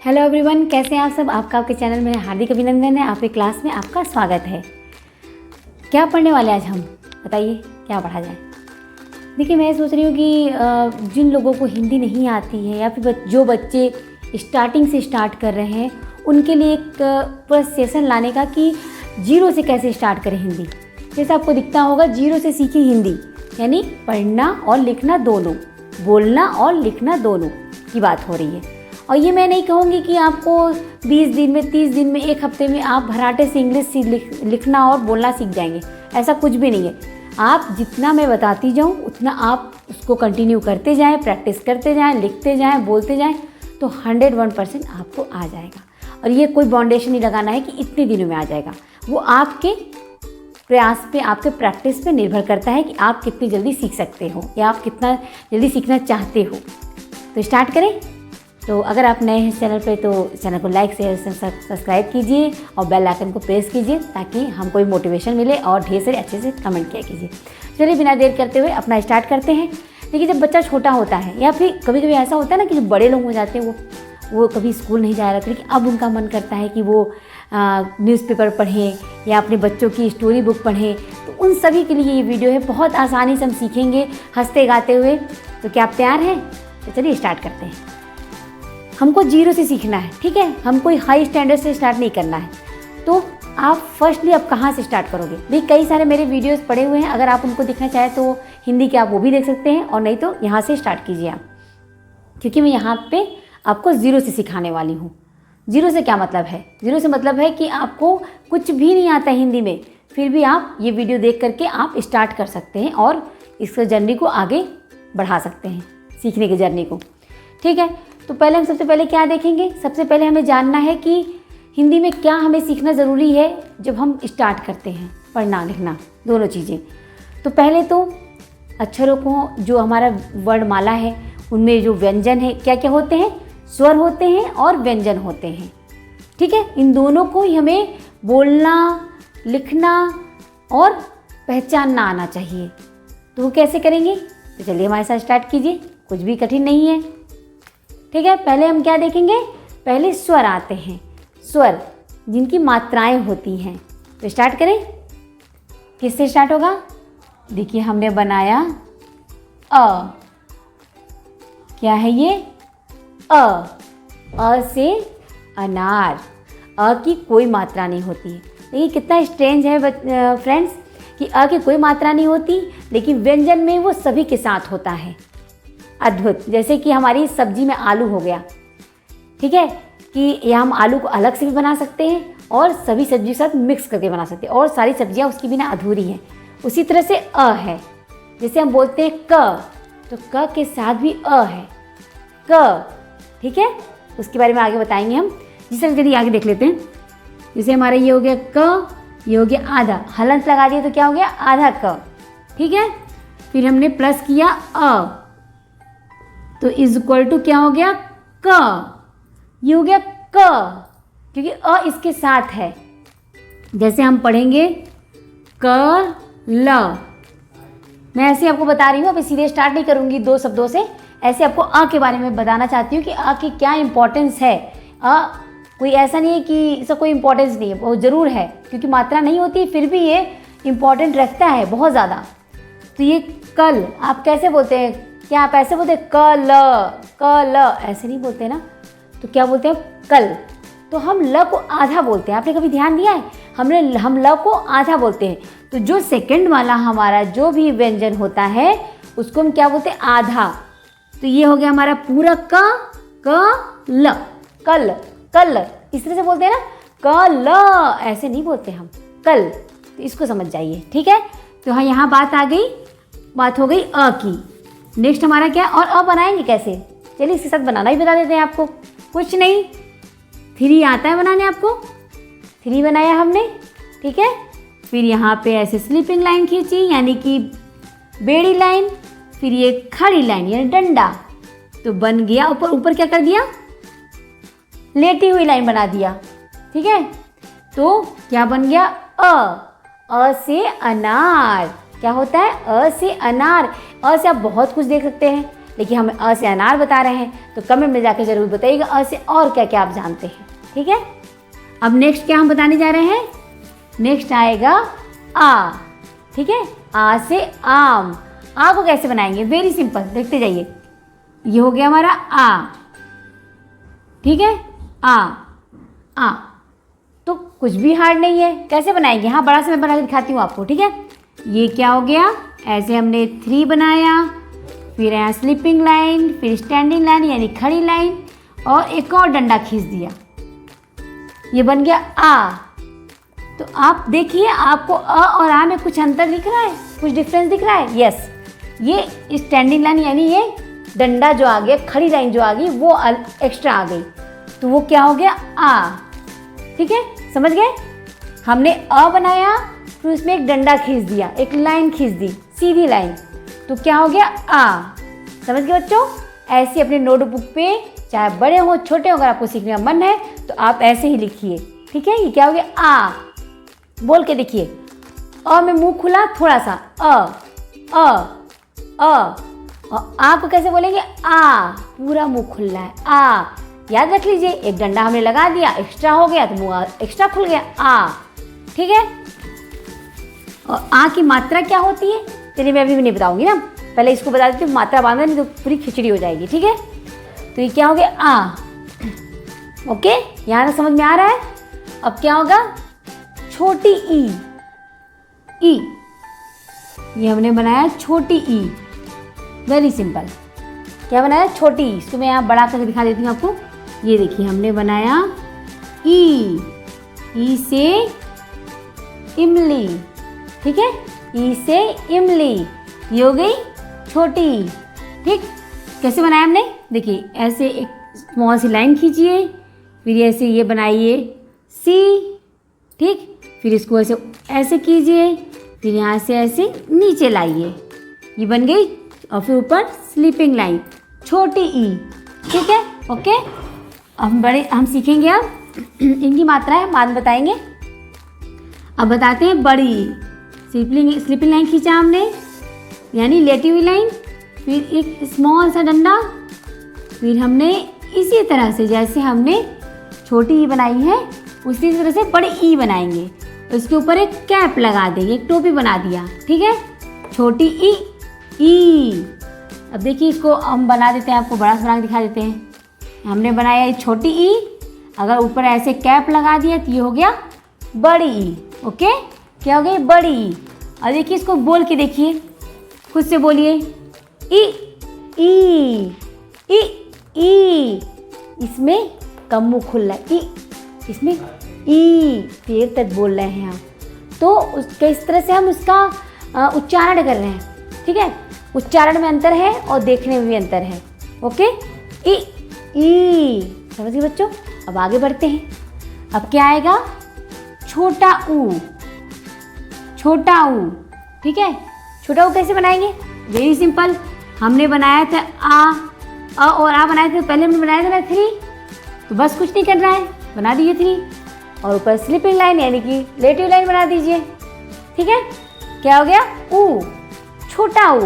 Hello everyone, कैसे हैं आप सब। आपका आपके चैनल में हार्दिक अभिनंदन है। आपके क्लास में आपका स्वागत है। क्या पढ़ने वाले आज हम, बताइए क्या पढ़ा जाए। देखिए, मैं सोच रही हूँ कि जिन लोगों को हिंदी नहीं आती है या फिर जो बच्चे स्टार्टिंग से स्टार्ट कर रहे हैं उनके लिए एक पूरा सेशन लाने का कि जीरो से कैसे स्टार्ट करें हिंदी। जैसे आपको दिखता होगा, जीरो से सीखें हिंदी, यानी पढ़ना और लिखना दोनों, बोलना और लिखना दोनों की बात हो रही है। और ये मैं नहीं कहूँगी कि आपको 20 दिन में, 30 दिन में, एक हफ्ते में आप भराटे से इंग्लिश लिखना और बोलना सीख जाएंगे। ऐसा कुछ भी नहीं है। आप जितना मैं बताती जाऊँ उतना आप उसको कंटिन्यू करते जाएं, प्रैक्टिस करते जाएं, लिखते जाएं, बोलते जाएं, तो 101% आपको आ जाएगा। और ये कोई बाउंडेशन नहीं लगाना है कि इतने दिनों में आ जाएगा। वो आपके प्रयास पे, आपके प्रैक्टिस पे निर्भर करता है कि आप कितनी जल्दी सीख सकते हो या आप कितना जल्दी सीखना चाहते हो। तो स्टार्ट करें। तो अगर आप नए हैं इस चैनल पे तो चैनल को लाइक शेयर सब्सक्राइब कीजिए और बेल आइकन को प्रेस कीजिए ताकि हमको भी मोटिवेशन मिले और ढेर सारे अच्छे से कमेंट किया कीजिए। चलिए बिना देर करते हुए अपना स्टार्ट करते हैं। देखिए, जब बच्चा छोटा होता है या फिर कभी कभी ऐसा होता है ना कि जो बड़े लोग हो जाते हैं वो कभी स्कूल नहीं जा रहे थे, लेकिन अब उनका मन करता है कि वो न्यूज़पेपर पढ़ें या अपने बच्चों की स्टोरी बुक पढ़ें। तो उन सभी के लिए ये वीडियो है। बहुत आसानी से हम सीखेंगे हंसते गाते हुए। तो क्या आप तैयार हैं? तो चलिए स्टार्ट करते हैं। हमको जीरो से सीखना है, ठीक है। हम कोई हाई स्टैंडर्ड से स्टार्ट नहीं करना है। तो आप फर्स्टली अब कहाँ से स्टार्ट करोगे? भाई, कई सारे मेरे वीडियोस पड़े हुए हैं, अगर आप उनको देखना चाहें तो हिंदी के आप वो भी देख सकते हैं, और नहीं तो यहाँ से स्टार्ट कीजिए आप, क्योंकि मैं यहाँ पे आपको ज़ीरो से सिखाने वाली हूँ। ज़ीरो से क्या मतलब है? ज़ीरो से मतलब है कि आपको कुछ भी नहीं आता हिंदी में, फिर भी आप ये वीडियो देख करके आप स्टार्ट कर सकते हैं और इस जर्नी को आगे बढ़ा सकते हैं, सीखने की जर्नी को, ठीक है। तो पहले हम सबसे पहले क्या देखेंगे? सबसे पहले हमें जानना है कि हिंदी में क्या हमें सीखना ज़रूरी है जब हम स्टार्ट करते हैं पढ़ना लिखना दोनों चीज़ें। तो पहले तो अक्षरों को, जो हमारा वर्णमाला है उनमें जो व्यंजन है, क्या क्या होते हैं? स्वर होते हैं और व्यंजन होते हैं, ठीक है। इन दोनों को ही हमें बोलना, लिखना और पहचानना आना चाहिए। तो वो कैसे करेंगे? तो चलिए हमारे साथ स्टार्ट कीजिए, कुछ भी कठिन नहीं है, ठीक है। पहले हम क्या देखेंगे? पहले स्वर आते हैं, स्वर जिनकी मात्राएं होती हैं। तो स्टार्ट करें। किससे स्टार्ट होगा? देखिए, हमने बनाया अ। क्या है ये? अ से अनार। अ की कोई मात्रा नहीं होती है। देखिए कितना स्ट्रेंज है फ्रेंड्स कि अ की कोई मात्रा नहीं होती, लेकिन व्यंजन में वो सभी के साथ होता है। अद्भुत। जैसे कि हमारी सब्जी में आलू हो गया, ठीक है, कि यह हम आलू को अलग से भी बना सकते हैं और सभी सब्जी के साथ मिक्स करके बना सकते हैं, और सारी सब्जियां उसकी बिना अधूरी हैं। उसी तरह से अ है। जैसे हम बोलते हैं क, तो क के साथ भी अ है, क, ठीक है। उसके बारे में आगे बताएंगे हम। जिसे हम यदि आगे देख लेते हैं, जैसे हमारा ये हो गया क, ये हो गया आधा, हलंत लगा दिया तो क्या हो गया? आधा क, ठीक है। फिर हमने प्लस किया अ, तो इज इक्वल टू क्या हो गया? क। ये हो गया क, क्योंकि अ इसके साथ है। जैसे हम पढ़ेंगे क ल। मैं ऐसे आपको बता रही हूँ, अभी सीधे स्टार्ट नहीं करूँगी दो शब्दों से। ऐसे आपको अ के बारे में बताना चाहती हूँ कि अ की क्या इंपॉर्टेंस है। अ कोई ऐसा नहीं है कि इसका कोई इंपॉर्टेंस नहीं है, वो ज़रूर है, क्योंकि मात्रा नहीं होती फिर भी ये इंपॉर्टेंट रखता है बहुत ज़्यादा। तो ये कल आप कैसे बोलते हैं? क्या आप ऐसे बोलते हैं क ल? ऐसे नहीं बोलते ना। तो क्या बोलते हैं? कल। तो हम ल को आधा बोलते हैं। आपने कभी ध्यान दिया है? हम ल को आधा बोलते हैं। तो जो सेकंड वाला हमारा जो भी व्यंजन होता है उसको हम क्या बोलते हैं? आधा। तो ये हो गया हमारा पूरा क ल, कल, कल। इस तरह से बोलते हैं ना, क ल, ऐसे नहीं बोलते हम, कल। तो इसको समझ जाइए, ठीक है। तो हाँ, यहाँ बात आ गई, बात हो गई अ की। नेक्स्ट हमारा क्या? और अ बनाएंगे कैसे? चलिए इसके साथ बनाना ही बता देते हैं आपको। कुछ नहीं, 3 आता है बनाने आपको। 3 बनाया हमने, ठीक है। फिर यहाँ पे ऐसे स्लीपिंग लाइन खींची, यानी कि बेड़ी लाइन। फिर ये खड़ी लाइन यानी डंडा। तो बन गया, ऊपर ऊपर क्या कर दिया? लेटी हुई लाइन बना दिया, ठीक है। तो क्या बन गया? अ से अनार। क्या होता है? अ से अनार। अ से आप बहुत कुछ देख सकते हैं। लेकिन हम अ से अनार बता रहे हैं, तो कमेंट में जाकर ज़रूर बताइएगा अ से और क्या क्या आप जानते हैं। ठीक है, अब नेक्स्ट क्या हम बताने जा रहे हैं, नेक्स्ट आएगा आ। ठीक है, आ से आम। आ को कैसे बनाएंगे, वेरी सिंपल, देखते जाइए। ये हो गया हमारा आ। ठीक है, आ तो कुछ भी हार्ड नहीं है, कैसे बनाएंगे, हाँ बड़ा से मैं बना के दिखाती हूँ आपको। ठीक है, ये क्या हो गया, ऐसे हमने 3 बनाया, फिर यहाँ स्लीपिंग लाइन, फिर स्टैंडिंग लाइन यानी खड़ी लाइन, और एक और डंडा खींच दिया, ये बन गया आ। तो आप देखिए आपको अ और आ में कुछ अंतर दिख रहा है, कुछ डिफरेंस दिख रहा है। यस, ये स्टैंडिंग लाइन यानी ये डंडा जो आ गया, खड़ी लाइन जो आ गई वो एक्स्ट्रा आ गई, तो वो क्या हो गया आ। ठीक है, समझ गए, हमने अ बनाया फिर उसमें एक डंडा खींच दिया, एक लाइन खींच दी, सीधी लाइन, तो क्या हो गया आ। समझ गए बच्चों, ऐसे अपने नोटबुक पे चाहे बड़े हो छोटे हो, अगर आपको सीखने का मन है तो आप ऐसे ही लिखिए। ठीक है, ये क्या हो गया आ, बोल के देखिए। अ में मुंह खुला थोड़ा सा, और आ को कैसे बोलेंगे, आ पूरा मुंह खुला है आ। याद रख लीजिए, एक डंडा हमने लगा दिया, एक्स्ट्रा हो गया तो मुंह एक्स्ट्रा खुल गया आ। ठीक है, और आ की मात्रा क्या होती है, चलिए मैं अभी भी नहीं बताऊंगी ना, पहले इसको बता देती हूँ, मात्रा बांधना नहीं तो पूरी खिचड़ी हो जाएगी। ठीक है, तो ये क्या हो गया आ। ओके, यहाँ तक समझ में आ रहा है। अब क्या होगा, छोटी ई, ये हमने बनाया छोटी ई, वेरी सिंपल। क्या बनाया, छोटी ई। इसको मैं यहाँ बड़ा करके दिखा देती हूँ आपको। ये देखिए हमने बनाया ई से इमली। ठीक है, ई से इमली, ये हो गई छोटी ई। ठीक, कैसे बनाया हमने, देखिए ऐसे एक स्मॉल सी लाइन खींचिए, फिर ऐसे ये बनाइए सी। ठीक, फिर इसको ऐसे ऐसे कीजिए, फिर यहाँ से ऐसे नीचे लाइए, ये बन गई, और फिर ऊपर स्लीपिंग लाइन छोटी ई। ठीक है, ओके, हम सीखेंगे अब इनकी मात्राएं बाद में बताएंगे। अब बताते हैं बड़ी स्लीपिंग लाइन खींचा हमने यानी लेटी हुई लाइन, फिर एक स्मॉल सा डंडा, फिर हमने इसी तरह से जैसे हमने छोटी ई बनाई है उसी तरह से बड़ी ई बनाएंगे, उसके ऊपर एक कैप लगा देंगे, एक टोपी बना दिया। ठीक है, छोटी ई। अब देखिए इसको हम बना देते हैं, आपको बड़ा सा बना के दिखा देते हैं। हमने बनाया ये छोटी ई, अगर ऊपर ऐसे कैप लगा दिया तो ये हो गया बड़ी ई। ओके, क्या हो गई बड़ी ई। अब देखिए इसको बोल के देखिए, खुद से बोलिए ई। इसमें कम मुँह खुल रहा है, इसमें ई देर तक बोल रहे हैं हम, तो किस तरह से हम उसका उच्चारण कर रहे हैं। ठीक है, उच्चारण में अंतर है और देखने में भी अंतर है। ओके, ई समझ गए बच्चों। अब आगे बढ़ते हैं, अब क्या आएगा, छोटा ऊ। ठीक है, छोटा ऊ कैसे बनाएंगे, वेरी सिंपल। हमने बनाया था अ और आ बनाए थे, पहले हमने बनाया था ना 3, तो बस कुछ नहीं करना है, बना दीजिए 3 और ऊपर स्लीपिंग लाइन यानी कि लेटी लाइन बना दीजिए। ठीक है, क्या हो गया ऊ, छोटा ऊ।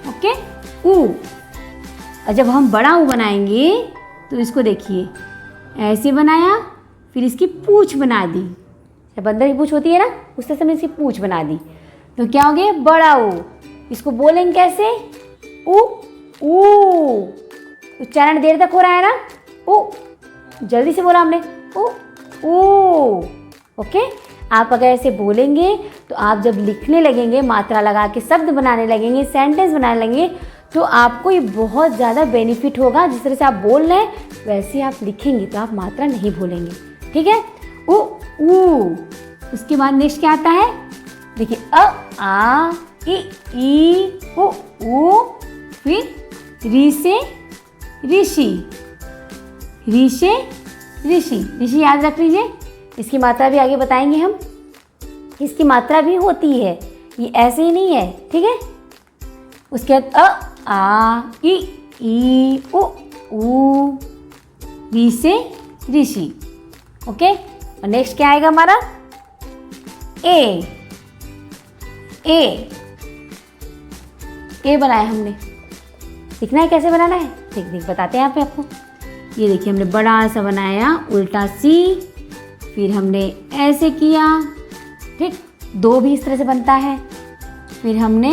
ओके, ऊ। और जब हम बड़ा ऊ बनाएंगे तो इसको देखिए ऐसे बनाया, फिर इसकी पूँछ बना दी, जब अंदर की पूँछ होती है ना उस तरह से मैंने इसकी पूँछ बना दी, तो क्या हो गया बड़ा ऊ। इसको बोलेंगे कैसे, ऊ ऊ। उच्चारण देर तक हो रहा है ना, ऊ, जल्दी से बोला हमने ऊ ऊ। ओके, आप अगर ऐसे बोलेंगे तो आप जब लिखने लगेंगे, मात्रा लगा के शब्द बनाने लगेंगे, सेंटेंस बनाने लगेंगे, तो आपको ये बहुत ज़्यादा बेनिफिट होगा। जिस तरह से आप बोल रहे हैं वैसे आप लिखेंगे तो आप मात्रा नहीं भूलेंगे। ठीक है, ऊ ऊ। उसके बाद नेक्स्ट क्या आता है, देखिए अ आ ई उ ऊ, फिर री से ऋषि, री से ऋषि। ऋषि याद रख लीजिए, इसकी मात्रा भी आगे बताएंगे हम, इसकी मात्रा भी होती है, ये ऐसे ही नहीं है। ठीक है, उसके बाद अ आ ई उ ऊ, री से ऋषि। ओके, और नेक्स्ट क्या आएगा हमारा, ए बनाया हमने, सीखना है कैसे बनाना है, ठीक ठीक बताते हैं यहाँ पे आपको। ये देखिए हमने बड़ा सा बनाया उल्टा सी, फिर हमने ऐसे किया, ठीक, दो भी इस तरह से बनता है, फिर हमने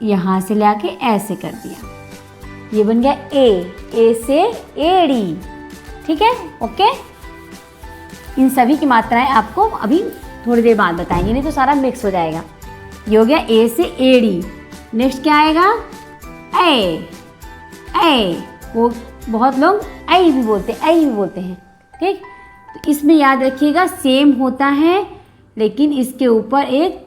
यहाँ से लाके ऐसे कर दिया, ये बन गया ए से एड़ी, ठीक है, ओके। इन सभी की मात्राएं आपको अभी थोड़ी देर बाद बताएंगे, नहीं तो सारा मिक्स हो जाएगा। ये हो गया ए से एड़ी। नेक्स्ट क्या आएगा, ए, वो बहुत लोग ऐ भी बोलते हैं, ठीक। तो इसमें याद रखिएगा सेम होता है, लेकिन इसके ऊपर एक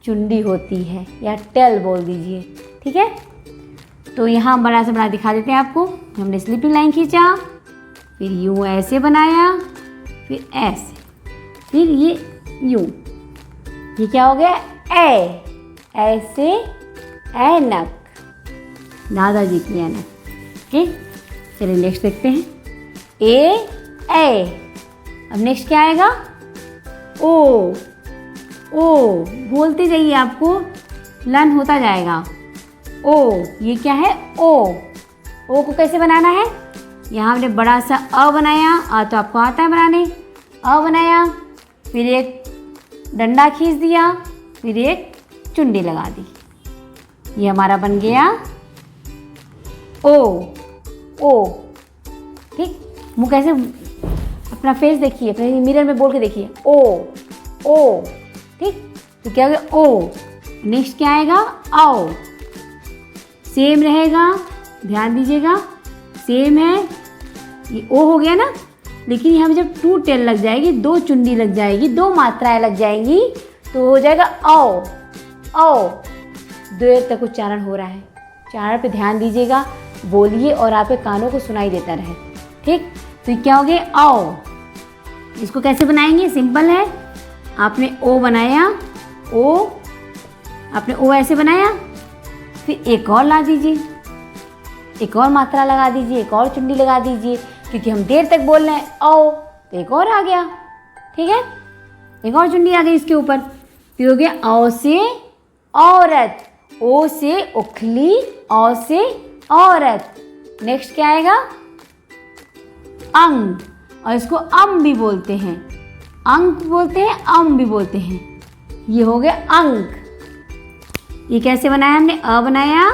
चुंडी होती है या टेल बोल दीजिए, ठीक है। तो यहाँ बड़ा से बड़ा दिखा देते हैं आपको। हमने स्लीपिंग लाइन खींचा, फिर यूँ ऐसे बनाया, फिर ऐसे, फिर ये यूँ, ये क्या हो गया, ऐसे ऐनक, दादाजी की ऐनक, ठीक। चलिए नेक्स्ट देखते हैं, ए। अब नेक्स्ट क्या आएगा, ओ बोलते जाइए, आपको लर्न होता जाएगा। ओ, ये क्या है, ओ को कैसे बनाना है, यहाँ हमने बड़ा सा अ बनाया, तो आपको आता है बनाने, अ बनाया, फिर एक डंडा खींच दिया, फिर एक चुंडी लगा दी, ये हमारा बन गया ओ, ठीक। मुँह कैसे, अपना फेस देखिए, अपने मिरर में बोल के देखिए, ओ, ठीक। तो क्या हो गया, ओ। नेक्स्ट क्या आएगा, आओ, सेम रहेगा, ध्यान दीजिएगा, सेम है, ये ओ हो गया ना, लेकिन यहाँ पे जब 2 टेल लग जाएगी, 2 चुंडी लग जाएगी, 2 मात्राएं लग जाएंगी, तो हो जाएगा आओ। देर तक उच्चारण हो रहा है, उच्चारण पे ध्यान दीजिएगा, बोलिए और आपके कानों को सुनाई देता रहे, ठीक। तो क्या हो गया, आओ। इसको कैसे बनाएंगे, सिंपल है, आपने ओ बनाया, आपने ओ ऐसे बनाया, फिर एक और ला दीजिए, एक और मात्रा लगा दीजिए, एक और चुंडी लगा दीजिए, क्योंकि हम देर तक बोल रहे हैं आओ, तो एक और आ गया, ठीक है, एक और चुंडी आ गई इसके ऊपर। फिर हो गया औ से औरत, ओ से उखली, औ से औरत। नेक्स्ट क्या आएगा, अंग, और इसको अम भी बोलते हैं, अंक बोलते हैं, अम भी बोलते हैं, ये हो गया अंक। ये कैसे बनाया हमने, अ बनाया,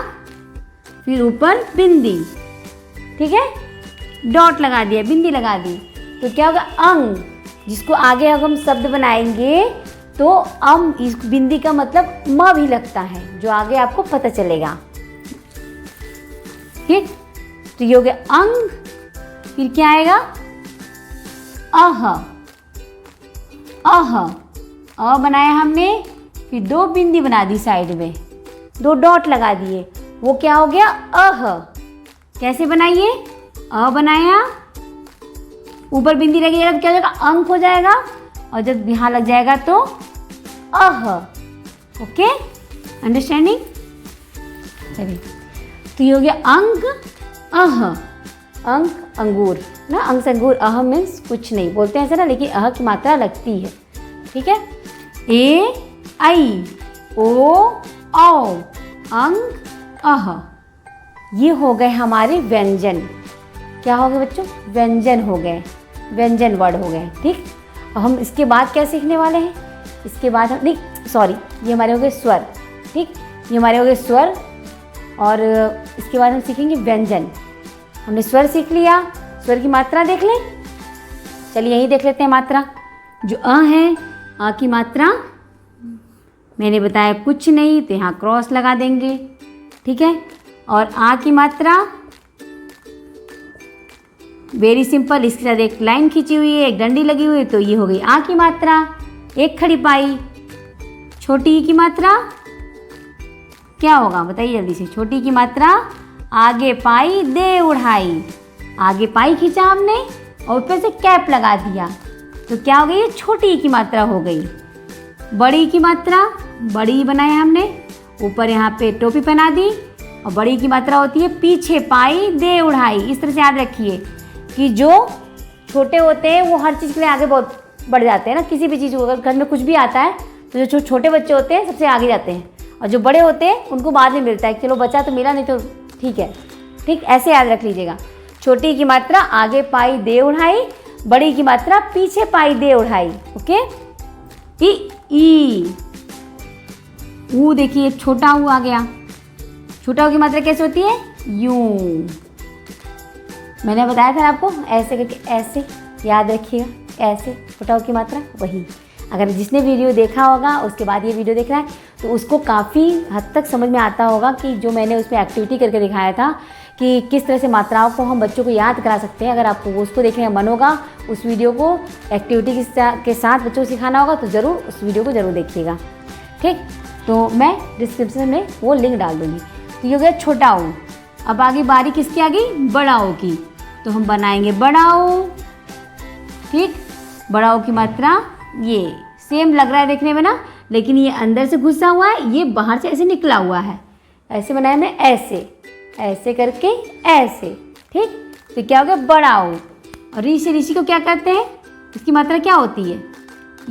फिर ऊपर बिंदी, ठीक है, डॉट लगा दिया, बिंदी लगा दी, तो क्या होगा, अंग। जिसको आगे अगर हम शब्द बनाएंगे तो इस बिंदी का मतलब म भी लगता है, जो आगे आपको पता चलेगा, ठीक। तो ये हो गया अंग। फिर क्या आएगा, अ बनाया हमने, फिर 2 बिंदी बना दी साइड में, 2 डॉट लगा दिए, वो क्या हो गया, अह। कैसे बनाइए, अ बनाया, ऊपर बिंदी लगेगा तो क्या हो जाएगा, अंक हो जाएगा, और जब यहाँ लग जाएगा तो अह। Okay, understanding. चलिए, तो ये हो गया अंक, अह, अंक अंगूर ना, अंक से अंगूर, अह मीन्स कुछ नहीं बोलते हैं ऐसा ना, लेकिन अह की मात्रा लगती है, ठीक है। ए आई, ओ औ, अंक, अह, ये हो गए हमारे व्यंजन। क्या हो गए बच्चों, व्यंजन हो गए, व्यंजन वर्ड हो गए, ठीक। अब हम इसके बाद क्या सीखने वाले हैं, इसके बाद हम नहीं सॉरी, ये हमारे हो गए स्वर, ठीक, ये हमारे हो गए स्वर, और इसके बाद हम सीखेंगे व्यंजन। हमने स्वर सीख लिया, स्वर की मात्रा देख लें। चलिए यही देख लेते हैं मात्रा। जो अ है, अ की मात्रा मैंने बताया कुछ नहीं, तो यहाँ क्रॉस लगा देंगे, ठीक है। और आ की मात्रा वेरी सिंपल, इसके साथ एक लाइन खींची हुई है, एक डंडी लगी हुई है, तो ये हो गई आ की मात्रा, एक खड़ी पाई। छोटी ई की मात्रा क्या होगा बताइए जल्दी से। छोटी की मात्रा आगे पाई दे उड़ाई, आगे पाई खींचा हमने और ऊपर से कैप लगा दिया, तो क्या हो गई, ये छोटी ई की मात्रा हो गई। बड़ी की मात्रा, बड़ी बनाया हमने, ऊपर यहाँ पे टोपी पहना दी, और बड़ी की मात्रा होती है पीछे पाई दे उड़ाई। इस तरह से याद रखिए कि जो छोटे होते हैं वो हर चीज़ के लिए आगे बहुत बढ़ जाते हैं ना, किसी भी चीज़ को, अगर घर में कुछ भी आता है तो जो छोटे बच्चे होते हैं सबसे आगे जाते हैं, और जो बड़े होते हैं उनको बाद में मिलता है, चलो बचा तो मिला, नहीं तो ठीक है। ठीक, ऐसे याद रख लीजिएगा। छोटी की मात्रा आगे पाई दे उड़ाई, बड़ी की मात्रा पीछे पाई दे उड़ाई। ओके, ई ऊ, देखिए छोटा ऊ आ गया। छोटा ऊ की मात्रा कैसे होती है? यूं। मैंने बताया था आपको, ऐसे करके, ऐसे याद रखिएगा, ऐसे छोटा ऊ की मात्रा वही। अगर जिसने वीडियो देखा होगा उसके बाद ये वीडियो देख रहा है तो उसको काफ़ी हद तक समझ में आता होगा कि जो मैंने उसमें एक्टिविटी करके दिखाया था कि किस तरह से मात्राओं को हम बच्चों को याद करा सकते हैं। अगर आपको उसको देखने का मन होगा, उस वीडियो को एक्टिविटी के साथ बच्चों को सिखाना होगा, तो ज़रूर उस वीडियो को ज़रूर देखिएगा। ठीक, तो मैं डिस्क्रिप्शन में वो लिंक डाल दूँगी। तो ये हो गया छोटा ऊ। अब आगे बारी किसकी आ गई? बड़ा ऊ की। तो हम बनाएंगे बड़ा ऊ। ठीक, बड़ा ऊ की मात्रा ये सेम लग रहा है देखने में ना, लेकिन ये अंदर से घुसा हुआ है, ये बाहर से ऐसे निकला हुआ है। ऐसे बनाया मैं, ऐसे ऐसे करके ऐसे। ठीक, तो क्या हो गया? बड़ा ऊ। और ऋषि को क्या कहते हैं? इसकी मात्रा क्या होती है?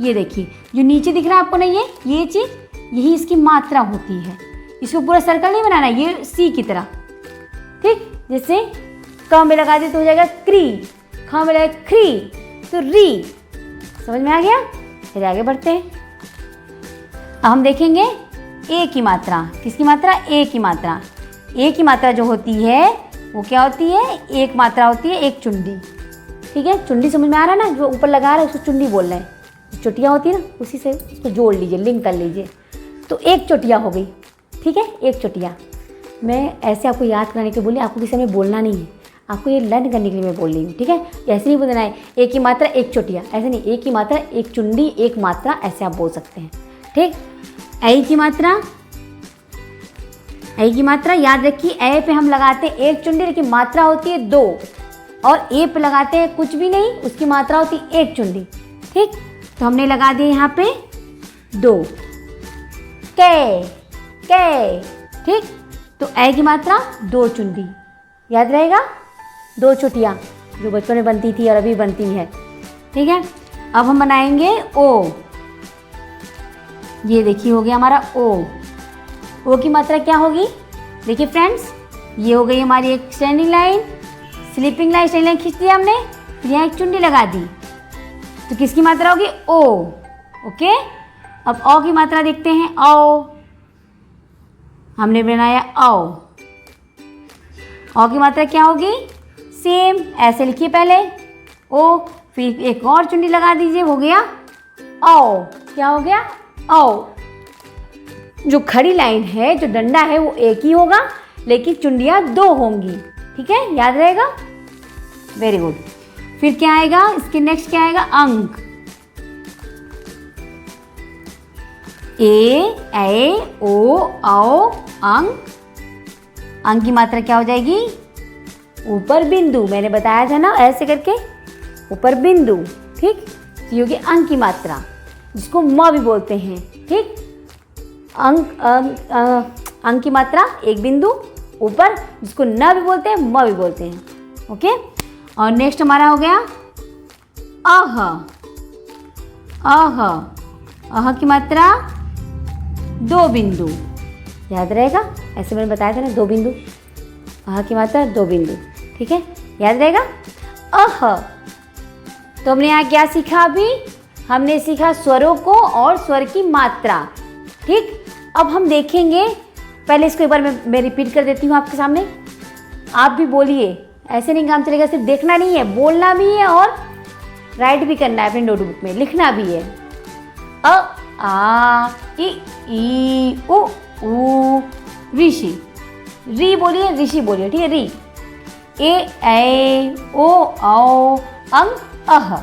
ये देखिए, जो नीचे दिख रहा है आपको ना, ये चीज़, यही इसकी मात्रा होती है। इसको पूरा सर्कल नहीं बनाना, ये सी की तरह। ठीक, जैसे क में लगा दे तो हो जाएगा क्री, ख में लगा क्री तो री। समझ में आ गया? फिर आगे बढ़ते हैं। अब हम देखेंगे ए की मात्रा। किसकी मात्रा? ए की मात्रा। ए की मात्रा जो होती है वो क्या होती है? एक मात्रा होती है, एक चुंडी। ठीक है, चुंडी समझ में आ रहा है ना? जो ऊपर लगा रहा है उसको चुंडी बोल रहे हैं। चोटियाँ होती है ना, उसी से उसको जोड़ लीजिए, लिंक कर लीजिए। तो एक चोटिया हो गई। ठीक है, एक चोटिया। मैं ऐसे आपको याद कराने के लिए बोली, आपको किसी में बोलना नहीं है, आपको ये लर्न करने के लिए मैं बोल रही हूँ। ठीक है, ऐसे नहीं बोलना है एक की मात्रा एक चोटिया, ऐसे नहीं, एक की मात्रा एक चुंडी एक मात्रा, ऐसे आप बोल सकते हैं। ठीक, ऐ की मात्रा, ऐ की मात्रा याद रखिए, ऐ पे हम लगाते हैं एक चुंडी, लेकिन मात्रा होती है दो। और ए पे लगाते हैं कुछ भी नहीं, उसकी मात्रा होती है एक चुंडी। ठीक, तो हमने लगा दिए यहाँ पे दो। के के। ठीक, तो ऐ की मात्रा दो चुंडी, याद रहेगा, दो चोटियाँ जो बचपन में बनती थी और अभी बनती है। ठीक है, अब हम बनाएंगे ओ। ये देखिए हो गया हमारा ओ। ओ की मात्रा क्या होगी? देखिए फ्रेंड्स, ये हो गई हमारी एक standing line, sleeping line, standing line खींच दिया हमने, फिर यहाँ एक चुंडी लगा दी, तो किसकी मात्रा होगी? ओ। ओके, अब ओ की मात्रा देखते हैं। ओ, हमने बनाया ओ। ओ की मात्रा क्या होगी? सेम ऐसे लिखिए पहले ओ, फिर एक और चुंडी लगा दीजिए, हो गया ओ। क्या हो गया? ओ। जो खड़ी लाइन है, जो डंडा है, वो एक ही होगा, लेकिन चुंडियाँ दो होंगी। ठीक है, याद रहेगा? Very good. फिर क्या आएगा? इसके नेक्स्ट क्या आएगा? अंक। ए ओ औ अंक। अंक की मात्रा क्या हो जाएगी? ऊपर बिंदु। मैंने बताया था ना, ऐसे करके ऊपर बिंदु। ठीक, तो ये होगी अंक की मात्रा, जिसको म भी बोलते हैं। ठीक, अंक की मात्रा एक बिंदु ऊपर, जिसको न भी बोलते हैं, म भी बोलते हैं। ओके, और नेक्स्ट हमारा हो गया अह। अह, अह की मात्रा दो बिंदु, याद रहेगा, ऐसे मैंने बताया था ना, दो बिंदु। अह की मात्रा दो बिंदु। ठीक है, याद रहेगा। अह, तो हमने यहाँ क्या सीखा? अभी हमने सीखा स्वरों को और स्वर की मात्रा। ठीक, अब हम देखेंगे, पहले इसको एक बार मैं रिपीट कर देती हूँ आपके सामने, आप भी बोलिए। ऐसे नहीं काम चलेगा, सिर्फ देखना नहीं है, बोलना भी है और राइट भी करना है, अपने नोटबुक में लिखना भी है। अ आ ई उ ऊ ऋषि। री बोलिए, ऋषि बोलिए। ठीक है, री। ए ओ औ अंक अह।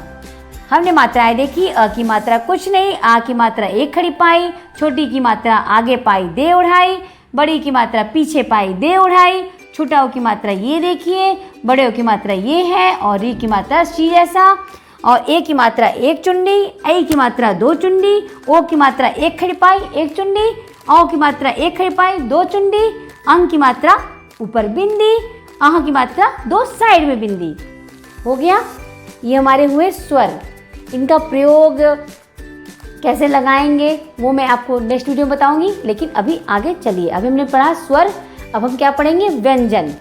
हमने मात्राएं देखी। अ की मात्रा कुछ नहीं, आ की मात्रा एक खड़ी पाई, छोटी की मात्रा आगे पाई दे उड़ाई, बड़ी की मात्रा पीछे पाई दे उड़ाई, छोटा ओ की मात्रा ये देखिए, बड़े ओ की मात्रा ये है, और री की मात्रा सी जैसा, और ए की मात्रा एक चुंडी, ऐ की मात्रा दो चुंडी, ओ की मात्रा एक खड़ी पाई एक चुंडी, औ की मात्रा एक खड़ी पाई दो चुंडी, अंक की मात्रा ऊपर बिंदी, आह की मात्रा दो साइड में बिंदी। हो गया, ये हमारे हुए स्वर। इनका प्रयोग कैसे लगाएंगे वो मैं आपको नेक्स्ट वीडियो में बताऊंगी। लेकिन अभी आगे चलिए, अभी हमने पढ़ा स्वर, अब हम क्या पढ़ेंगे, व्यंजन।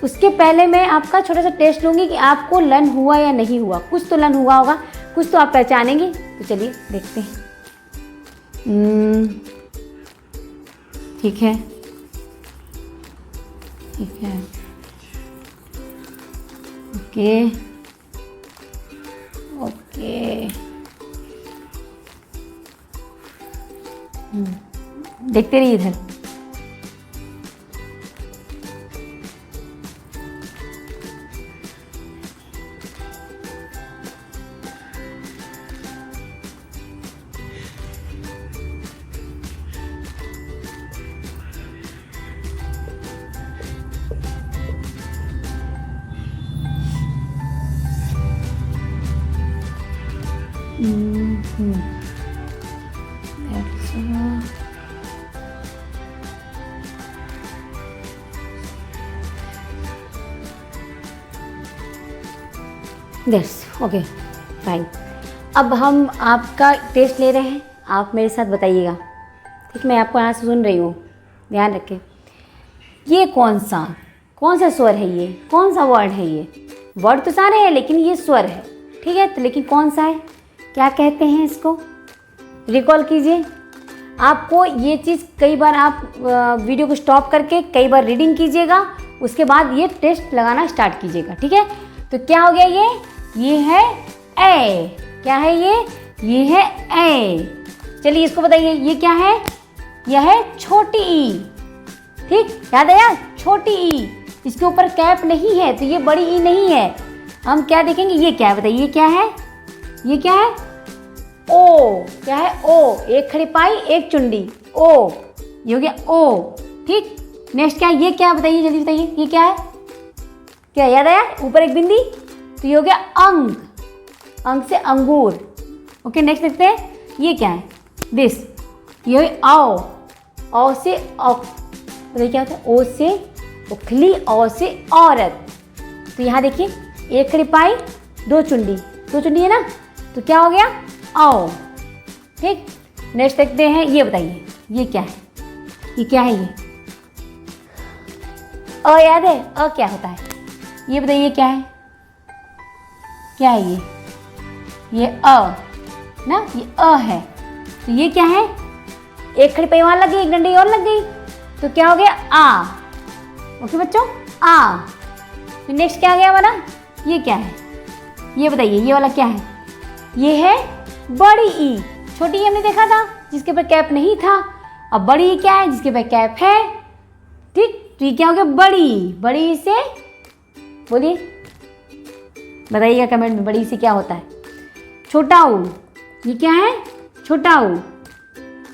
उसके पहले मैं आपका छोटा सा टेस्ट लूँगी कि आपको लर्न हुआ या नहीं हुआ। कुछ तो लर्न हुआ होगा, कुछ तो आप पहचानेंगे। तो चलिए देखते हैं। ठीक है, ठीक है, ओके ओके। देखते रहिए इधर। Yes, okay fine. अब हम आपका टेस्ट ले रहे हैं, आप मेरे साथ बताइएगा। ठीक, मैं आपको यहाँ से सुन रही हूँ, ध्यान रखें। ये कौन सा स्वर है, ये कौन सा वर्ड है? ये वर्ड तो सारे हैं लेकिन ये स्वर है, ठीक है। तो लेकिन कौन सा है, क्या कहते हैं इसको, रिकॉल कीजिए। आपको ये चीज़ कई बार आप वीडियो को स्टॉप करके कई बार रीडिंग कीजिएगा, उसके बाद ये टेस्ट लगाना स्टार्ट कीजिएगा, ठीक है। तो क्या हो गया, ये है ए। क्या है ये है ए। चलिए इसको बताइए, ये क्या है, यह है छोटी ई। ठीक, याद है यार, छोटी ई। इसके ऊपर कैप नहीं है तो ये बड़ी ई नहीं है। हम क्या देखेंगे, ये क्या है बताइए, ये क्या है, ये क्या है, ओ। क्या है, ओ। एक खड़ी पाई एक चुंडी, ओ। ये हो गया ओ। ठीक, नेक्स्ट क्या है, ये क्या है बताइए, जल्दी बताइए, ये क्या है, क्या याद आया, ऊपर एक बिंदी, तो ये हो गया अंग। अंग से अंगूर। ओके, नेक्स्ट देखते हैं, ये क्या है, दिस। ये आओ, औ से औ, बताइए क्या होता है, ओ से उखली, औ से औरत। तो यहाँ देखिए, एक खड़ी पाई दो चुंडी है ना, तो क्या हो गया, आओ। ठीक, नेक्स्ट देखते हैं, ये बताइए, ये क्या है, ये क्या है, ये अ याद है, अ क्या होता है, ये बताइए क्या है, क्या है ये अ ना, ये अ है। तो ये क्या है, एक खड़ी पैवान लग गई, एक डंडी और लग गई, तो क्या हो गया, आ। ओके बच्चों, आ। तो नेक्स्ट क्या आ गया हमारा, ये क्या है, ये बताइए, ये वाला क्या है, ये है बड़ी ई। छोटी ई हमने देखा था जिसके ऊपर कैप नहीं था, अब बड़ी ई क्या है, जिसके ऊपर कैप है। ठीक, तो ये क्या हो गया, बड़ी ई से, बोलिए बताइएगा कमेंट में, बड़ी से क्या होता है, छोटा ऊ। ये क्या है, छोटा ऊ।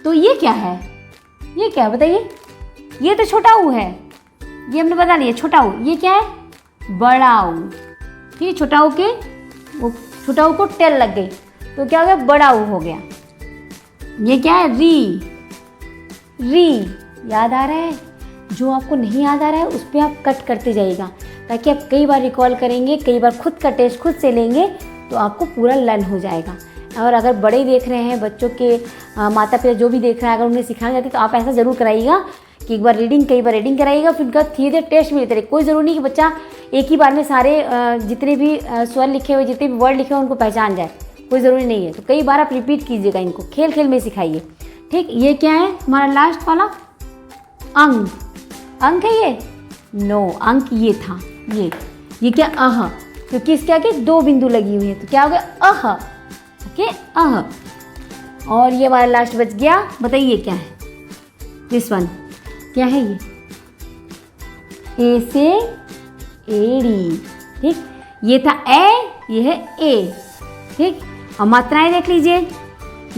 तो ये क्या है, ये क्या है बताइए, ये तो छोटा ऊ है, ये हमने बता दिया छोटा ऊ। ये क्या है, बड़ा ऊ। ठीक, छोटा ऊ के, वो छोटा ऊ को टेल लग गई, तो क्या हो गया, बड़ा ऊ हो गया। ये क्या है, री। याद आ रहा है, जो आपको नहीं याद आ रहा है उस पर आप कट करते जाइएगा, ताकि आप कई बार रिकॉल करेंगे, कई बार खुद का टेस्ट खुद से लेंगे तो आपको पूरा लर्न हो जाएगा। और अगर बड़े देख रहे हैं, बच्चों के माता पिता जो भी देख रहे हैं, अगर उन्हें सिखाना चाहते हैं तो आप ऐसा ज़रूर कराइएगा कि एक बार रीडिंग, कई बार रीडिंग कराइएगा, फिर उनका धीरे धीरे टेस्ट भी लेते रहे। कोई ज़रूरी नहीं कि बच्चा एक ही बार में सारे जितने भी स्वर लिखे हुए, जितने भी वर्ड लिखे हुए उनको पहचान जाए, कोई ज़रूरी नहीं है। तो कई बार आप रिपीट कीजिएगा, इनको खेल खेल में सिखाइए। ठीक, ये क्या है हमारा लास्ट वाला, अंक है ये, नो, अंक ये था, ये क्या, अह, क्योंकि इसके आगे दो बिंदु लगी हुई है, तो क्या हो गया, अह। ओके, अह। और ये हमारा लास्ट बच गया, बताइए क्या है, दिस वन, क्या है ये, ए से एड़ी। ठीक, ये था ए, ये है ए। ठीक, और मात्राएं देख लीजिए,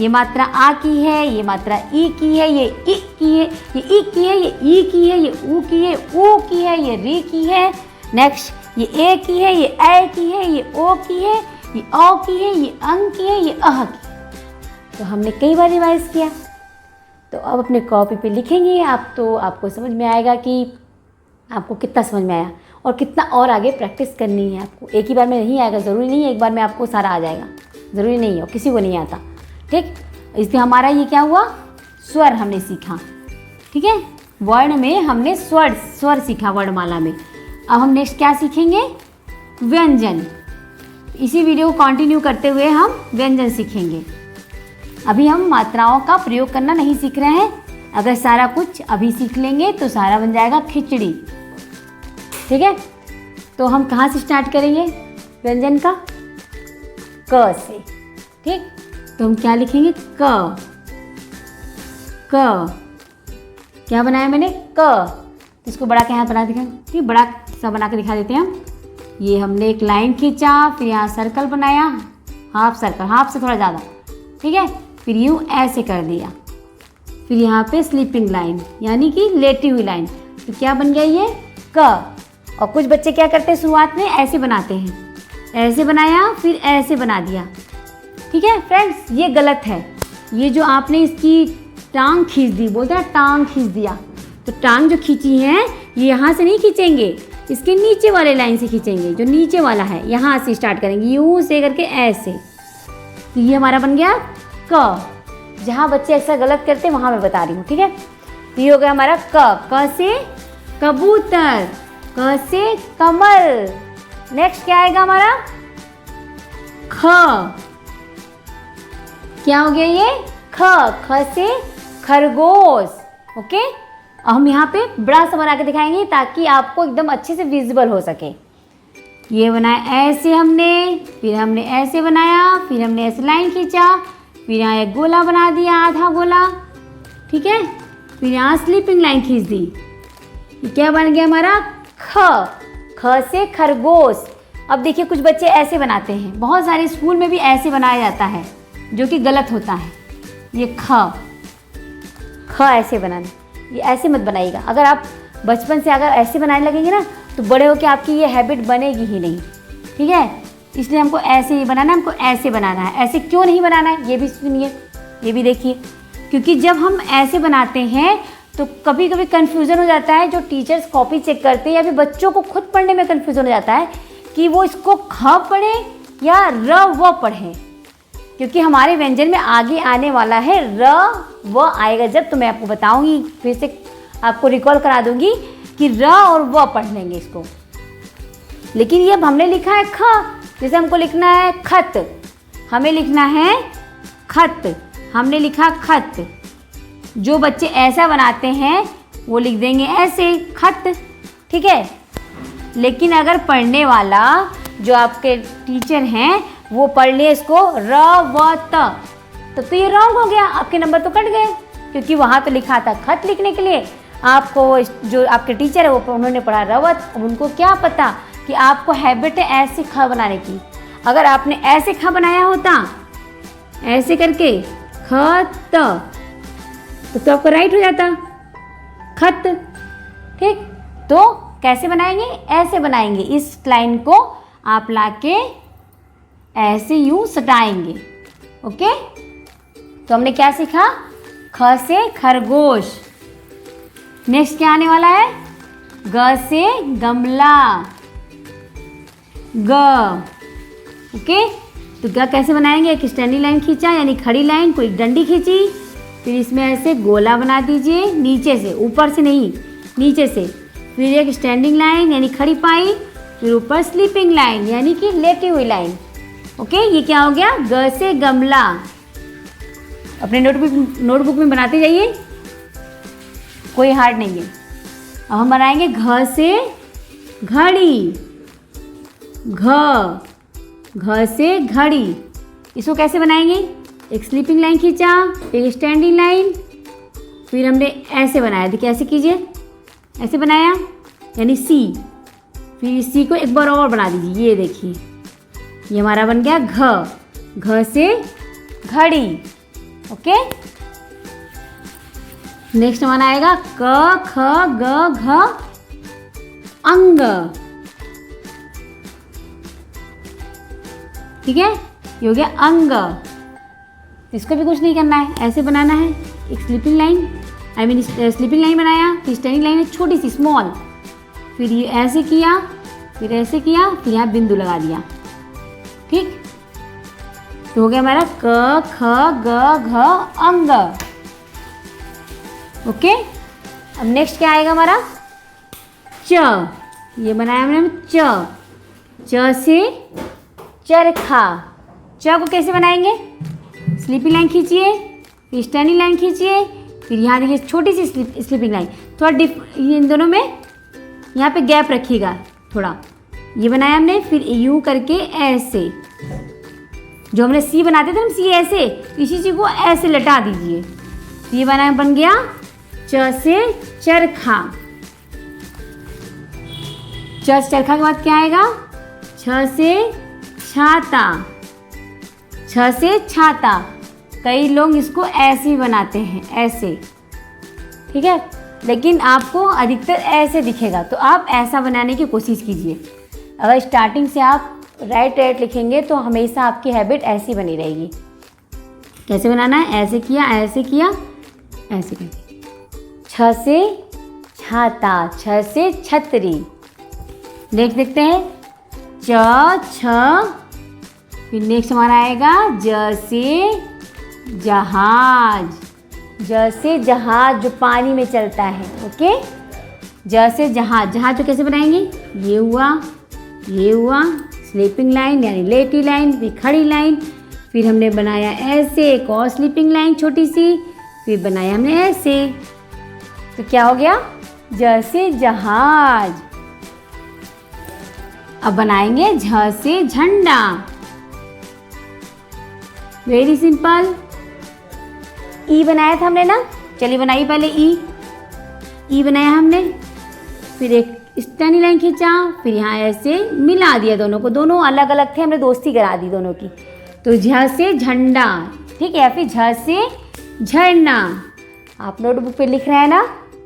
ये मात्रा आ की है, ये मात्रा ई की है, ये ई की है, ये ई की है, ये ई की है, ये ऊ की है, ऊ की है, ये री की है। नेक्स्ट, ये ए की है, ये ए की है, ये ओ की है, ये औ की है, ये अंग की है, ये अह की है। तो हमने कई बार रिवाइज किया, तो अब अपने कॉपी पे लिखेंगे आप, तो आपको समझ में आएगा कि आपको कितना समझ में आया और कितना और आगे प्रैक्टिस करनी है आपको। एक ही बार में नहीं आएगा, ज़रूरी नहीं है एक बार में आपको सारा आ जाएगा, ज़रूरी नहीं है, और किसी को नहीं आता। ठीक, इसलिए हमारा ये क्या हुआ, स्वर हमने सीखा। ठीक है, वर्ण में हमने स्वर सीखा वर्णमाला में। अब हम नेक्स्ट क्या सीखेंगे, व्यंजन। इसी वीडियो को कंटिन्यू करते हुए हम व्यंजन सीखेंगे। अभी हम मात्राओं का प्रयोग करना नहीं सीख रहे हैं। अगर सारा कुछ अभी सीख लेंगे तो सारा बन जाएगा खिचड़ी। ठीक है, तो हम कहाँ से स्टार्ट करेंगे व्यंजन का, क से। ठीक, तो हम क्या लिखेंगे, क। क्या बनाया मैंने, क। इसको बड़ा क्या बना दिखा, ठीक, बड़ा सा बना के दिखा देते हैं हम। ये हमने एक लाइन खींचा, फिर यहाँ सर्कल बनाया, हाफ सर्कल, हाफ से थोड़ा ज़्यादा। ठीक है, फिर यूँ ऐसे कर दिया, फिर यहाँ पे स्लीपिंग लाइन यानी कि लेटी हुई लाइन। तो क्या बन गया ये, क। और कुछ बच्चे क्या करते हैं, शुरुआत में ऐसे बनाते हैं, ऐसे बनाया फिर ऐसे बना दिया। ठीक है फ्रेंड्स, ये गलत है। ये जो आपने इसकी टांग खींच दी, बोलते हैं टांग खींच दिया, तो टांग जो खींची है ये यहाँ से नहीं खींचेंगे, इसके नीचे वाले लाइन से खींचेंगे। जो नीचे वाला है यहाँ से स्टार्ट करेंगे, यूँ से करके ऐसे। तो ये हमारा बन गया क। जहाँ बच्चे ऐसा गलत करते हैं वहाँ मैं बता रही हूँ। ठीक है, तो ये हो गया हमारा क। क से कबूतर, क से कमल। नेक्स्ट क्या आएगा हमारा, ख। क्या हो गया ये, ख। ख से खरगोश। ओके, अब हम यहाँ पे बड़ा सा बना के दिखाएंगे ताकि आपको एकदम अच्छे से विजिबल हो सके। ये बनाया ऐसे हमने, फिर हमने ऐसे बनाया, फिर हमने ऐसे लाइन खींचा, फिर यहाँ एक गोला बना दिया, आधा गोला। ठीक है, फिर यहाँ स्लीपिंग लाइन खींच दी। ये क्या बन गया हमारा, ख। ख से खरगोश। अब देखिए कुछ बच्चे ऐसे बनाते हैं, बहुत सारे स्कूल में भी ऐसे बनाया जाता है, जो कि गलत होता है। ये ख ऐसे बनाना, ये ऐसे मत बनाइएगा। अगर आप बचपन से अगर ऐसे बनाने लगेंगे ना, तो बड़े होकर आपकी ये हैबिट बनेगी ही नहीं। ठीक है, इसलिए हमको ऐसे नहीं बनाना है, हमको ऐसे बनाना है। ऐसे क्यों नहीं बनाना है ये भी सुनिए, ये भी देखिए। क्योंकि जब हम ऐसे बनाते हैं तो कभी कभी कन्फ्यूज़न हो जाता है, जो टीचर्स कॉपी चेक करते हैं या फिर बच्चों को खुद पढ़ने में कन्फ्यूज़न हो जाता है कि वो इसको ख पढ़े या र व पढ़ें। क्योंकि हमारे व्यंजन में आगे आने वाला है र व आएगा जब, तो मैं आपको बताऊंगी, फिर से आपको रिकॉल करा दूंगी कि र और व पढ़ लेंगे इसको। लेकिन ये अब हमने लिखा है ख, जैसे हमको लिखना है खत, हमें लिखना है खत, हमने लिखा खत। जो बच्चे ऐसा बनाते हैं वो लिख देंगे ऐसे खत। ठीक है, लेकिन अगर पढ़ने वाला जो आपके टीचर हैं वो पढ़ लिए इसको र व त, तो ये रॉन्ग हो गया, आपके नंबर तो कट गए। क्योंकि वहाँ तो लिखा था खत लिखने के लिए, आपको जो आपके टीचर है वो उन्होंने पढ़ा रवत। उनको क्या पता कि आपको हैबिट है ऐसे ख बनाने की। अगर आपने ऐसे ख बनाया होता, ऐसे करके खत, तो आपका राइट हो जाता खत। ठीक, तो कैसे बनाएंगे, ऐसे बनाएंगे। इस लाइन को आप लाके ऐसे यूं सटाएंगे। ओके, तो हमने क्या सीखा, ख से खरगोश। नेक्स्ट क्या आने वाला है, ग से गमला, ग। ओके, तो ग कैसे बनाएंगे, एक स्टैंडिंग लाइन खींचा यानी खड़ी लाइन को एक डंडी खींची, फिर इसमें ऐसे गोला बना दीजिए, नीचे से, ऊपर से नहीं, नीचे से। फिर एक स्टैंडिंग लाइन यानी खड़ी पाई, फिर ऊपर स्लीपिंग लाइन यानी कि लेटी हुई लाइन। ओके, ये क्या हो गया, ग से गमला। अपने नोटबुक में बनाते जाइए, कोई हार्ड नहीं है। अब हम बनाएंगे घ से घड़ी, घ से घड़ी। इसको कैसे बनाएंगे, एक स्लीपिंग लाइन खींचा, एक स्टैंडिंग लाइन, फिर हमने ऐसे बनाया। देखिए ऐसे कीजिए, ऐसे बनाया यानी सी, फिर इस सी को एक बार और बना दीजिए। ये देखिए, ये हमारा बन गया घ से घड़ी। ओके, नेक्स्ट हमारा आएगा क ख ग घ अंग। ठीक है, ये हो गया अंग। इसको भी कुछ नहीं करना है, ऐसे बनाना है, एक स्लीपिंग लाइन, स्लीपिंग लाइन बनाया, फिर स्टैंडिंग लाइन है छोटी सी स्मॉल, फिर ये ऐसे किया, फिर ऐसे किया, फिर यहाँ बिंदु लगा दिया। ठीक, तो हो गया हमारा क ख ग घ अंग। ओके, अब नेक्स्ट क्या आएगा हमारा च। ये बनाया हमने च से चरखा। च को कैसे बनाएंगे, स्लीपिंग लाइन खींचिए, फिर स्टैंडिंग लाइन खींचिए, फिर यहाँ देखिए छोटी सी स्लीपिंग लाइन, थोड़ा इन दोनों में यहाँ पे गैप रखिएगा थोड़ा। ये बनाया हमने, फिर यूँ करके ऐसे, जो हमने सी बनाते थे हम सी ऐसे, इसी चीज़ को ऐसे लटा दीजिए। तो ये बनाया बन गया च से चरखा। च से चरखा के बाद क्या आएगा, छ से छाता। छ से छाता, कई लोग इसको ऐसे ही बनाते हैं, ऐसे, ठीक है, लेकिन आपको अधिकतर ऐसे दिखेगा, तो आप ऐसा बनाने की कोशिश कीजिए। अगर स्टार्टिंग से आप राइट लिखेंगे तो हमेशा आपकी हैबिट ऐसी बनी रहेगी। कैसे बनाना है, ऐसे किया, ऐसे किया, ऐसे करके। छ से छाता, छ से छतरी। देखते हैं च छ, फिर नेक्स्ट हमारा आएगा ज से जहाज। ज से जहाज, जो पानी में चलता है। ओके, ज से जहाज। जहाज तो कैसे बनाएंगे, ये हुआ, ये हुआ, स्लीपिंग लाइन यानी लेटी लाइन, फिर खड़ी लाइन, फिर हमने बनाया ऐसे एक और स्लीपिंग लाइन छोटी सी, फिर बनाया हमने ऐसे। तो क्या हो गया, ज से जहाज। अब बनाएंगे झ से झंडा। Very simple. ई बनाया था हमने ना, चलिए बनाइए पहले ई बनाया हमने, फिर एक स्टैंडिंग लाइन खींचा, फिर यहाँ ऐसे मिला दिया दोनों को, दोनों अलग अलग थे, हमने दोस्ती करा दी दोनों की। तो झ से झंडा, ठीक है, फिर झ से झरना। आप नोटबुक पे लिख रहे हैं ना,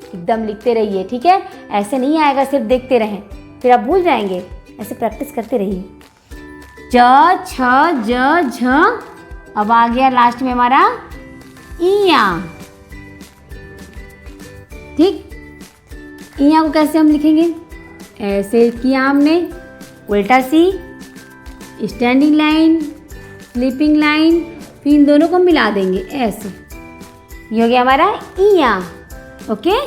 एकदम लिखते रहिए, ठीक है, ऐसे नहीं आएगा सिर्फ देखते रहें, फिर आप भूल जाएंगे, ऐसे प्रैक्टिस करते रहिए। च छ ज झ। अब आ गया लास्ट में हमारा इया, ठीक। इया को कैसे हम लिखेंगे, ऐसे किया हमने, उल्टा सी, स्टैंडिंग लाइन, स्लीपिंग लाइन, फिर इन दोनों को मिला देंगे ऐसे। ये हो गया हमारा इया। ओके,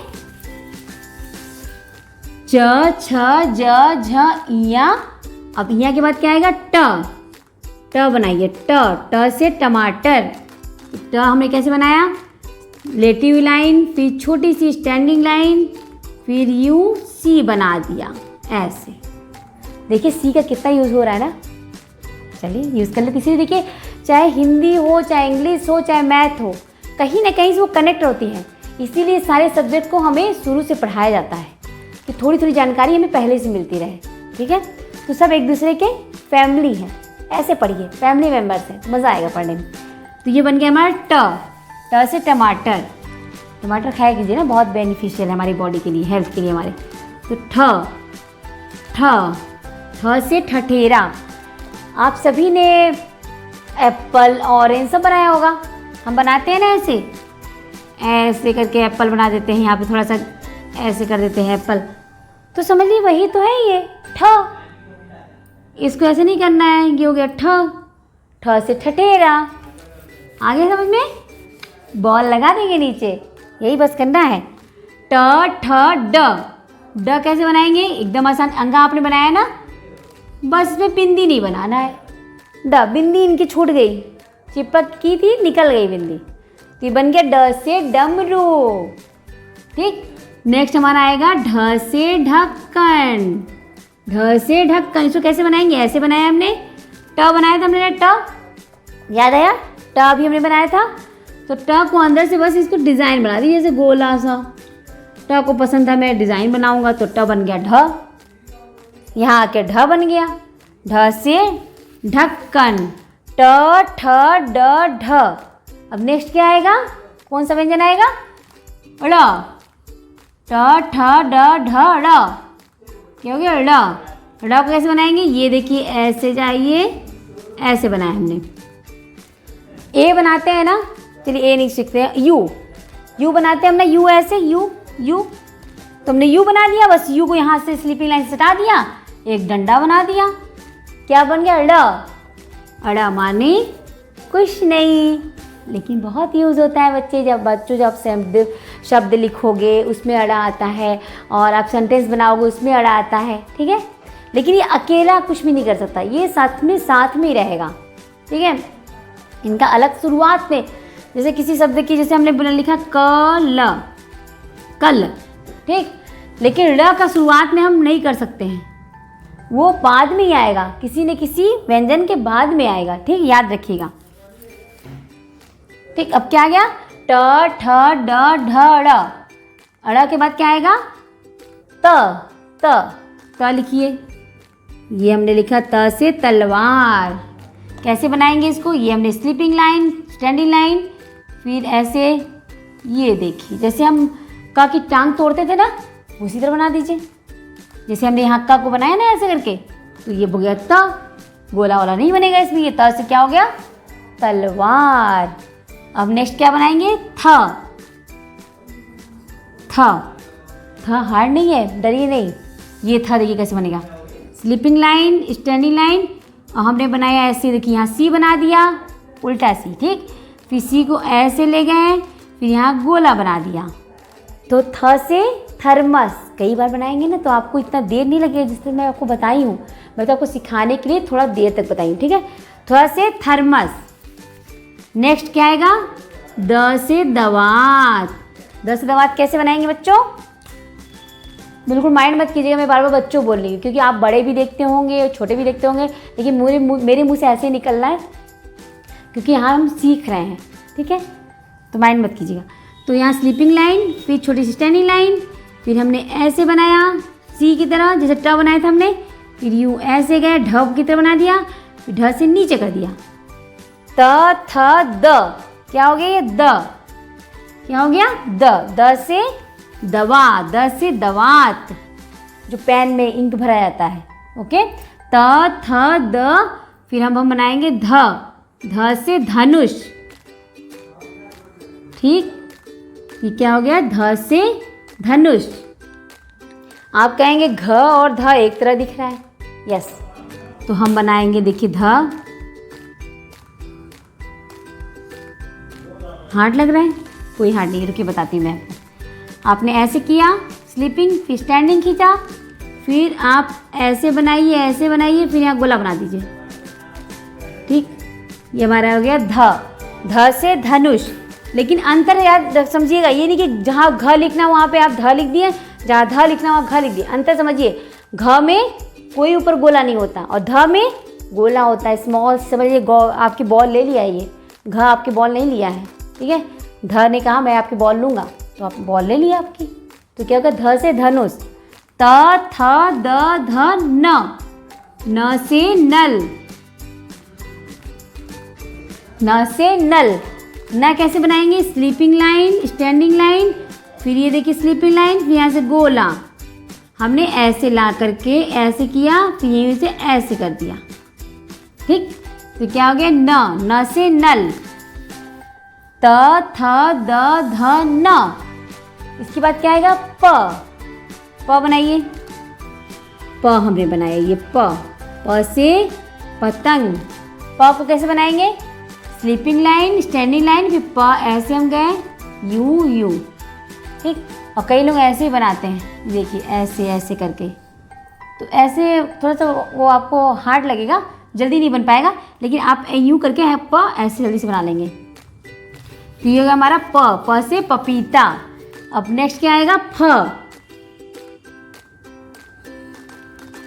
च छ ज झ इया। अब इया के बाद क्या आएगा, ट बनाइए, ट से टमाटर। ट हमने कैसे बनाया, लेटी हुई लाइन, फिर छोटी सी स्टैंडिंग लाइन, फिर यू सी बना दिया ऐसे। देखिए सी का कितना यूज़ हो रहा है ना, चलिए यूज़ कर लेते। इसलिए देखिए, चाहे हिंदी हो, चाहे इंग्लिश हो, चाहे मैथ हो, कहीं ना कहीं से वो कनेक्ट होती हैं। इसीलिए सारे सब्जेक्ट को हमें शुरू से पढ़ाया जाता है कि थोड़ी थोड़ी जानकारी हमें पहले से मिलती रहे, ठीक है। तो सब एक दूसरे के फैमिली हैं, ऐसे पढ़िए, फैमिली मेम्बर्स हैं, मज़ा आएगा पढ़ने में। तो ये बन गया हमारा ट से टमाटर। टमाटर खाया कीजिए ना, बहुत बेनिफिशियल है हमारी बॉडी के लिए, हेल्थ के लिए हमारे। तो ठ से ठठेरा। आप सभी ने एप्पल, ऑरेंज सब बनाया होगा, हम बनाते हैं ना ऐसे, ऐसे करके एप्पल बना देते हैं, यहाँ पे थोड़ा सा ऐसे कर देते हैं एप्पल, तो समझ लीजिए वही तो है ये ठ। इसको ऐसे नहीं करना है, ये हो गया ठ से ठठेरा। आगे समझ में, बॉल लगा देंगे नीचे, यही बस करना है। ट ठ ड कैसे बनाएंगे, एकदम आसान। अंगा आपने बनाया ना, बस इसमें बिंदी नहीं बनाना है। बिंदी इनकी छूट गई, चिपक की थी, निकल गई बिंदी, तो ये बन गया ड से डमरू, ठीक। नेक्स्ट हमारा आएगा ढ से ढक्कन। ढ से ढक्कन, इसको कैसे बनाएंगे, ऐसे बनाया हमने, ट बनाया था हमने, ट याद आया, ट भी हमने बनाया था। तो ट को अंदर से बस इसको डिज़ाइन बना दी, जैसे गोला सा। ट को पसंद था, मैं डिज़ाइन बनाऊंगा, तो ट बन गया ढ। यहाँ आके ढ बन गया, ढ से ढक्कन। ट ठ ड ढ। अब नेक्स्ट क्या आएगा, कौन सा व्यंजन आएगा, ड़। ट ठ ड ढ ड़। क्या हो गया, ड़। ड़ को कैसे बनाएंगे, ये देखिए ऐसे जाइए, ऐसे बनाया हमने। ए बनाते हैं ना, चलिए ए नहीं सीखते हैं, यू बनाते हैं हमने, यू ऐसे, यू तो हमने यू बना दिया, बस यू को यहाँ से स्लीपिंग लाइन से हटा दिया, एक डंडा बना दिया, क्या बन गया, ड़। अड़ा माने कुछ नहीं, लेकिन बहुत यूज़ होता है बच्चे। जब शब्द लिखोगे उसमें अड़ा आता है, और आप सेंटेंस बनाओगे उसमें अड़ा आता है, ठीक है। लेकिन ये अकेला कुछ भी नहीं कर सकता, ये साथ में ही रहेगा, ठीक है। इनका अलग शुरुआत में, जैसे किसी शब्द की, जैसे हमने लिखा कल, ठीक, लेकिन ड़ का शुरुआत में हम नहीं कर सकते हैं, वो बाद में ही आएगा, किसी न किसी व्यंजन के बाद में आएगा, ठीक, याद रखिएगा, ठीक। अब क्या आ गया? ट ठ ड ढ ड़, अड़ा के बाद क्या आएगा? त लिखिए। ये हमने लिखा त से तलवार। कैसे बनाएंगे इसको? ये हमने स्लीपिंग लाइन, स्टैंडिंग लाइन, फिर ऐसे, ये देखिए जैसे हम का की टांग तोड़ते थे ना, उसी तरह बना दीजिए। जैसे हमने यहाँ का को बनाया ना ऐसे करके, तो ये हो गया त, गोला वाला नहीं बनेगा इसमें, ये त से क्या हो गया? तलवार। अब नेक्स्ट क्या बनाएंगे? थ हार्ड नहीं है, डरिए नहीं। ये था, देखिए कैसे बनेगा, स्लीपिंग लाइन, स्टैंडिंग लाइन, और हमने बनाया ऐसे, देखिए यहाँ सी बना दिया, उल्टा सी, ठीक। फिर सी को ऐसे ले गए, फिर यहाँ गोला बना दिया। तो थ से थर्मस कई बार बनाएंगे ना, तो आपको इतना देर नहीं लगेगा, जिस तरह मैं आपको बताई हूँ। मैं तो आपको सिखाने के लिए थोड़ा देर तक बताई हूँ, ठीक है। थ से थर्मस। नेक्स्ट क्या आएगा? द से दवात। द से दवात कैसे बनाएंगे बच्चों? बिल्कुल माइंड मत कीजिएगा, मैं बार बार बच्चों बोल रही हूँ, क्योंकि आप बड़े भी देखते होंगे, छोटे भी देखते होंगे, लेकिन मेरे मुंह से ऐसे ही निकल रहा है, क्योंकि यहाँ हम सीख रहे हैं, ठीक है। तो माइंड मत कीजिएगा। तो यहाँ स्लीपिंग लाइन, फिर छोटी सी स्टैंडिंग लाइन, फिर हमने ऐसे बनाया सी की तरह, जैसे ट बनाया था हमने, फिर यूँ ऐसे गए, ढ की तरह बना दिया, फिर ढ से नीचे कर दिया। त थ द, क्या हो गया ये? द। क्या हो गया? द से दवा, द से दवात, जो पेन में इंक भरा जाता है, ओके। त थ द, फिर हम बनाएंगे ध से धनुष, ठीक। ये क्या हो गया? ध से धनुष। आप कहेंगे घ और ध एक तरह दिख रहा है, यस। तो हम बनाएंगे, देखिए ध, हार्ड लग रहा है? कोई हार्ड नहीं, रुकिए बताती हूँ मैं आपको। आपने ऐसे किया स्लीपिंग, फिर स्टैंडिंग खींचा, फिर आप ऐसे बनाइए, फिर यहाँ गोला बना दीजिए, ठीक। ये हमारा हो गया ध से धनुष। लेकिन अंतर याद समझिएगा, ये नहीं कि जहाँ घ लिखना वहाँ पे आप ध लिख दिए, जहाँ ध लिखना वहाँ घ लिख दिए। अंतर समझिए, घ में कोई ऊपर गोला नहीं होता और ध में गोला होता है, स्मॉल। समझिए आपकी बॉल ले लिया है, ये घ आपकी बॉल नहीं लिया है, ठीक है। ध ने कहा मैं आपकी बॉल लूँगा, तो आप बॉल ले लिया आपकी। तो क्या होगा? ध से धनुष। त थ द ध न से नल, न से नल। न कैसे बनाएंगे? स्लीपिंग लाइन, स्टैंडिंग लाइन, फिर ये देखिए स्लीपिंग लाइन, फिर यहाँ से गोला हमने ऐसे ला करके ऐसे किया, फिर यहीं से ऐसे कर दिया, ठीक। तो क्या हो गया? न से नल। त थ द ध न। इसके बाद क्या आएगा? प बनाइए। प हमने बनाया ये प से पतंग। प को कैसे बनाएंगे? स्लीपिंग लाइन, स्टैंडिंग लाइन, फिर प ऐसे हम गए यू, ठीक। और कई लोग ऐसे ही बनाते हैं, देखिए ऐसे करके। तो ऐसे थोड़ा सा वो आपको हार्ड लगेगा, जल्दी नहीं बन पाएगा, लेकिन आप यूँ करके प ऐसे जल्दी से बना लेंगे। तो ये होगा हमारा प से पपीता। अब नेक्स्ट क्या आएगा?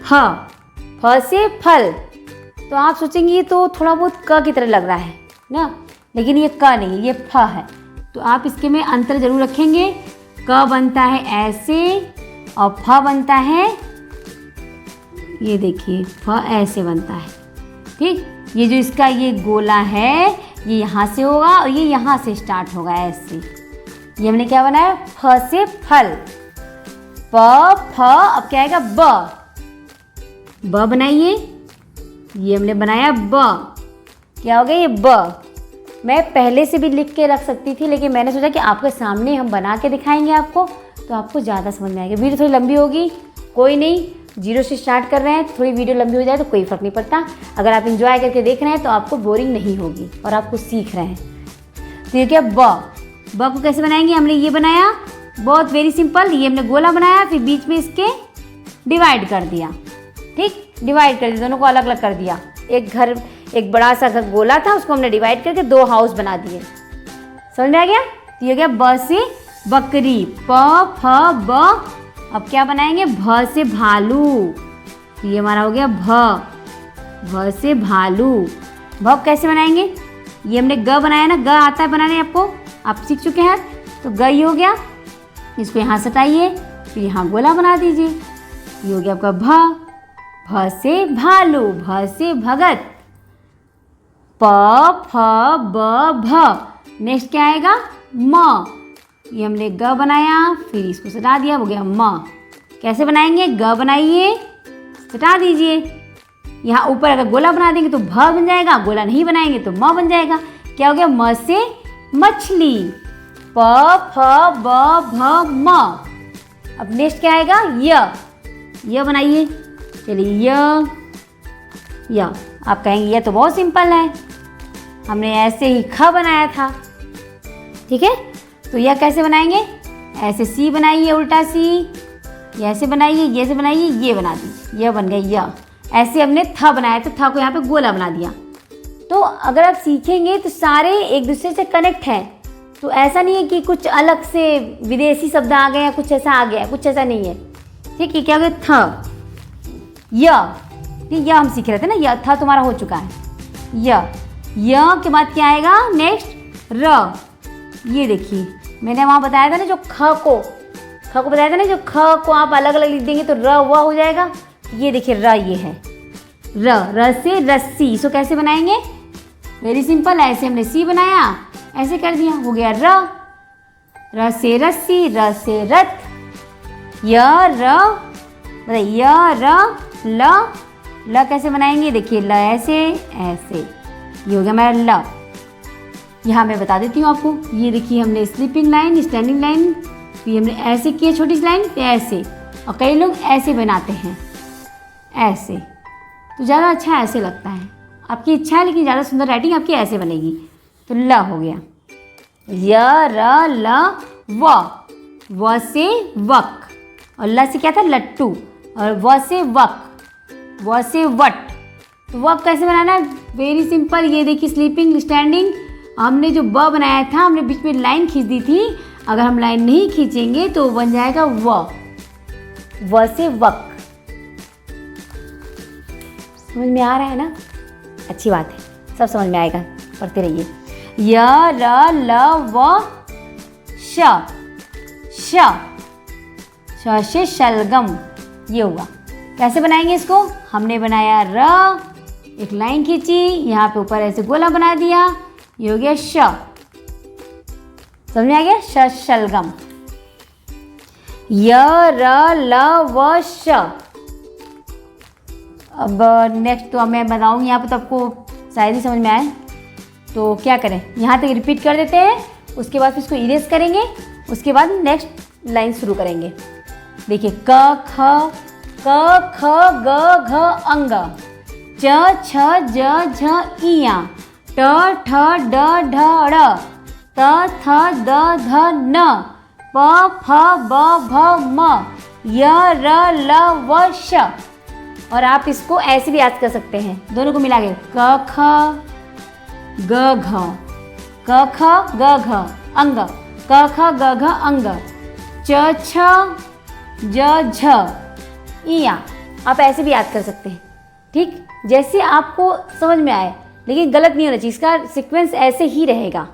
फ से फल। तो आप सोचेंगे ये तो थोड़ा बहुत क की तरह लग रहा है ना, लेकिन ये क नहीं, ये फ है। तो आप इसके में अंतर जरूर रखेंगे। क बनता है ऐसे और फ बनता है, ये देखिए फ ऐसे बनता है, ठीक। ये जो इसका ये गोला है, ये यहाँ से होगा और ये यहाँ से स्टार्ट होगा ऐसे। ये हमने क्या बनाया? फ से फल। फ। अब क्या आएगा? ब बनाइए। ये हमने बनाया ब। क्या हो गया? ये ब। मैं पहले से भी लिख के रख सकती थी, लेकिन मैंने सोचा कि आपके सामने हम बना के दिखाएंगे आपको, तो आपको ज़्यादा समझ में आएगा। वीडियो थोड़ी लंबी होगी, कोई नहीं, जीरो से स्टार्ट कर रहे हैं, थोड़ी वीडियो लंबी हो जाए तो कोई फ़र्क नहीं पड़ता। अगर आप इंजॉय करके देख रहे हैं तो आपको बोरिंग नहीं होगी और आप कुछ सीख रहे हैं। तो ये क्या ब को कैसे बनाएंगे? हमने ये बनाया, बहुत वेरी सिंपल। ये हमने गोला बनाया, फिर बीच में इसके डिवाइड कर दिया। ठीक, डिवाइड कर दिया, दोनों को अलग अलग कर दिया। एक बड़ा सा घर गोला था, उसको हमने डिवाइड करके 2 हाउस बना दिए। समझ में आ गया? तो ये हो गया ब से बकरी, प फ ब। अब क्या बनाएंगे? भ से भालू। तो ये हमारा हो गया भ से भालू। भ कैसे बनाएंगे? ये हमने ग बनाया ना, ग आता है बनाने आपको, आप सीख चुके हैं। तो ग ये हो गया, इसको यहाँ सटाइए, फिर यहाँ गोला बना दीजिए। ये हो गया आपका भ से भालू, भ से भगत, प फ ब भ। नेक्स्ट क्या आएगा? म। ये हमने ग बनाया, फिर इसको सटा दिया, हो गया म। कैसे बनाएंगे? ग बनाइए, सटा दीजिए। यहाँ ऊपर अगर गोला बना देंगे तो भ बन जाएगा, गोला नहीं बनाएंगे तो म बन जाएगा। क्या हो गया? म से मछली, प फ ब भ म। अब नेक्स्ट क्या आएगा? य बनाइए। चलिए य आप कहेंगे ये तो बहुत सिंपल है, हमने ऐसे ही ख बनाया था। ठीक है, तो यह कैसे बनाएंगे? ऐसे सी बनाइए, उल्टा सी, ये ऐसे बनाइए, ये से बनाइए, ये बना दी, यह बन गया य। ऐसे हमने थ बनाया तो थ को यहाँ पे गोला बना दिया। तो अगर आप सीखेंगे तो सारे एक दूसरे से कनेक्ट हैं। तो ऐसा नहीं है कि कुछ अलग से विदेशी शब्द आ गए या कुछ ऐसा आ गया, कुछ ऐसा नहीं है। ठीक है, क्या हो गया? थ य हम सीख रहे थे ना, य था तुम्हारा हो चुका है। य के बाद क्या आएगा? नेक्स्ट र। ये देखिए मैंने वहाँ बताया था ना, जो ख को बताया था ना, जो ख को आप अलग अलग लिख देंगे तो र व हो जाएगा। ये देखिए र, ये है र से रस्सी। इसको कैसे बनाएंगे? वेरी सिंपल, ऐसे हमने सी बनाया, ऐसे कर दिया, हो गया र से रस्सी, र से रथ, ल कैसे बनाएंगे? देखिए ल ऐसे ऐसे, ये हो गया मेरा ल। यहाँ मैं बता देती हूँ आपको, ये देखिए हमने स्लीपिंग लाइन, स्टैंडिंग लाइन, फिर हमने ऐसे किए छोटी सी लाइन, फिर ऐसे, और कई लोग ऐसे बनाते हैं, ऐसे, तो ज़्यादा अच्छा ऐसे लगता है। आपकी इच्छा है, लेकिन ज़्यादा सुंदर राइटिंग आपकी ऐसे बनेगी। तो ल हो गया, य र ल व से वक, और ल से क्या था? लट्टू, और व से वक, व से वट। तो वक कैसे बनाना है? Very simple. ये देखिए स्लीपिंग, स्टैंडिंग, हमने जो ब बनाया था, हमने बीच में लाइन खींच दी थी। अगर हम लाइन नहीं खींचेंगे तो बन जाएगा व से वक। समझ में आ रहा है ना? अच्छी बात है, सब समझ में आएगा, पढ़ते रहिए। य र ल व श से शलगम, ये हुआ। कैसे बनाएंगे इसको? हमने बनाया र, एक लाइन खींची, यहाँ पे ऊपर ऐसे गोला बना दिया, ये हो गया श। समझ में आ गया? शलगम। य र ल व श। अब नेक्स्ट तो मैं बताऊंगी, यहाँ पे तो आपको शायद ही समझ में आए। तो क्या करें, यहाँ तक रिपीट कर देते हैं, उसके बाद फिर इसको इरेज करेंगे, उसके बाद नेक्स्ट लाइन शुरू करेंगे। देखिए क ख ग घ अंग, च छ ज झ इया, ट ठ ड ढ ड़, त थ द ध न, प फ ब भ म, य र ल व श। और आप इसको ऐसे भी याद कर सकते हैं, दोनों को मिला के क ख ग घ, क ख ग घ अंग, क ख ग घ अंग, च छ ज झ इया। आप ऐसे भी याद कर सकते हैं। ठीक, जैसे आपको समझ में आए, लेकिन गलत नहीं होना चाहिए, इसका सीक्वेंस ऐसे ही रहेगा,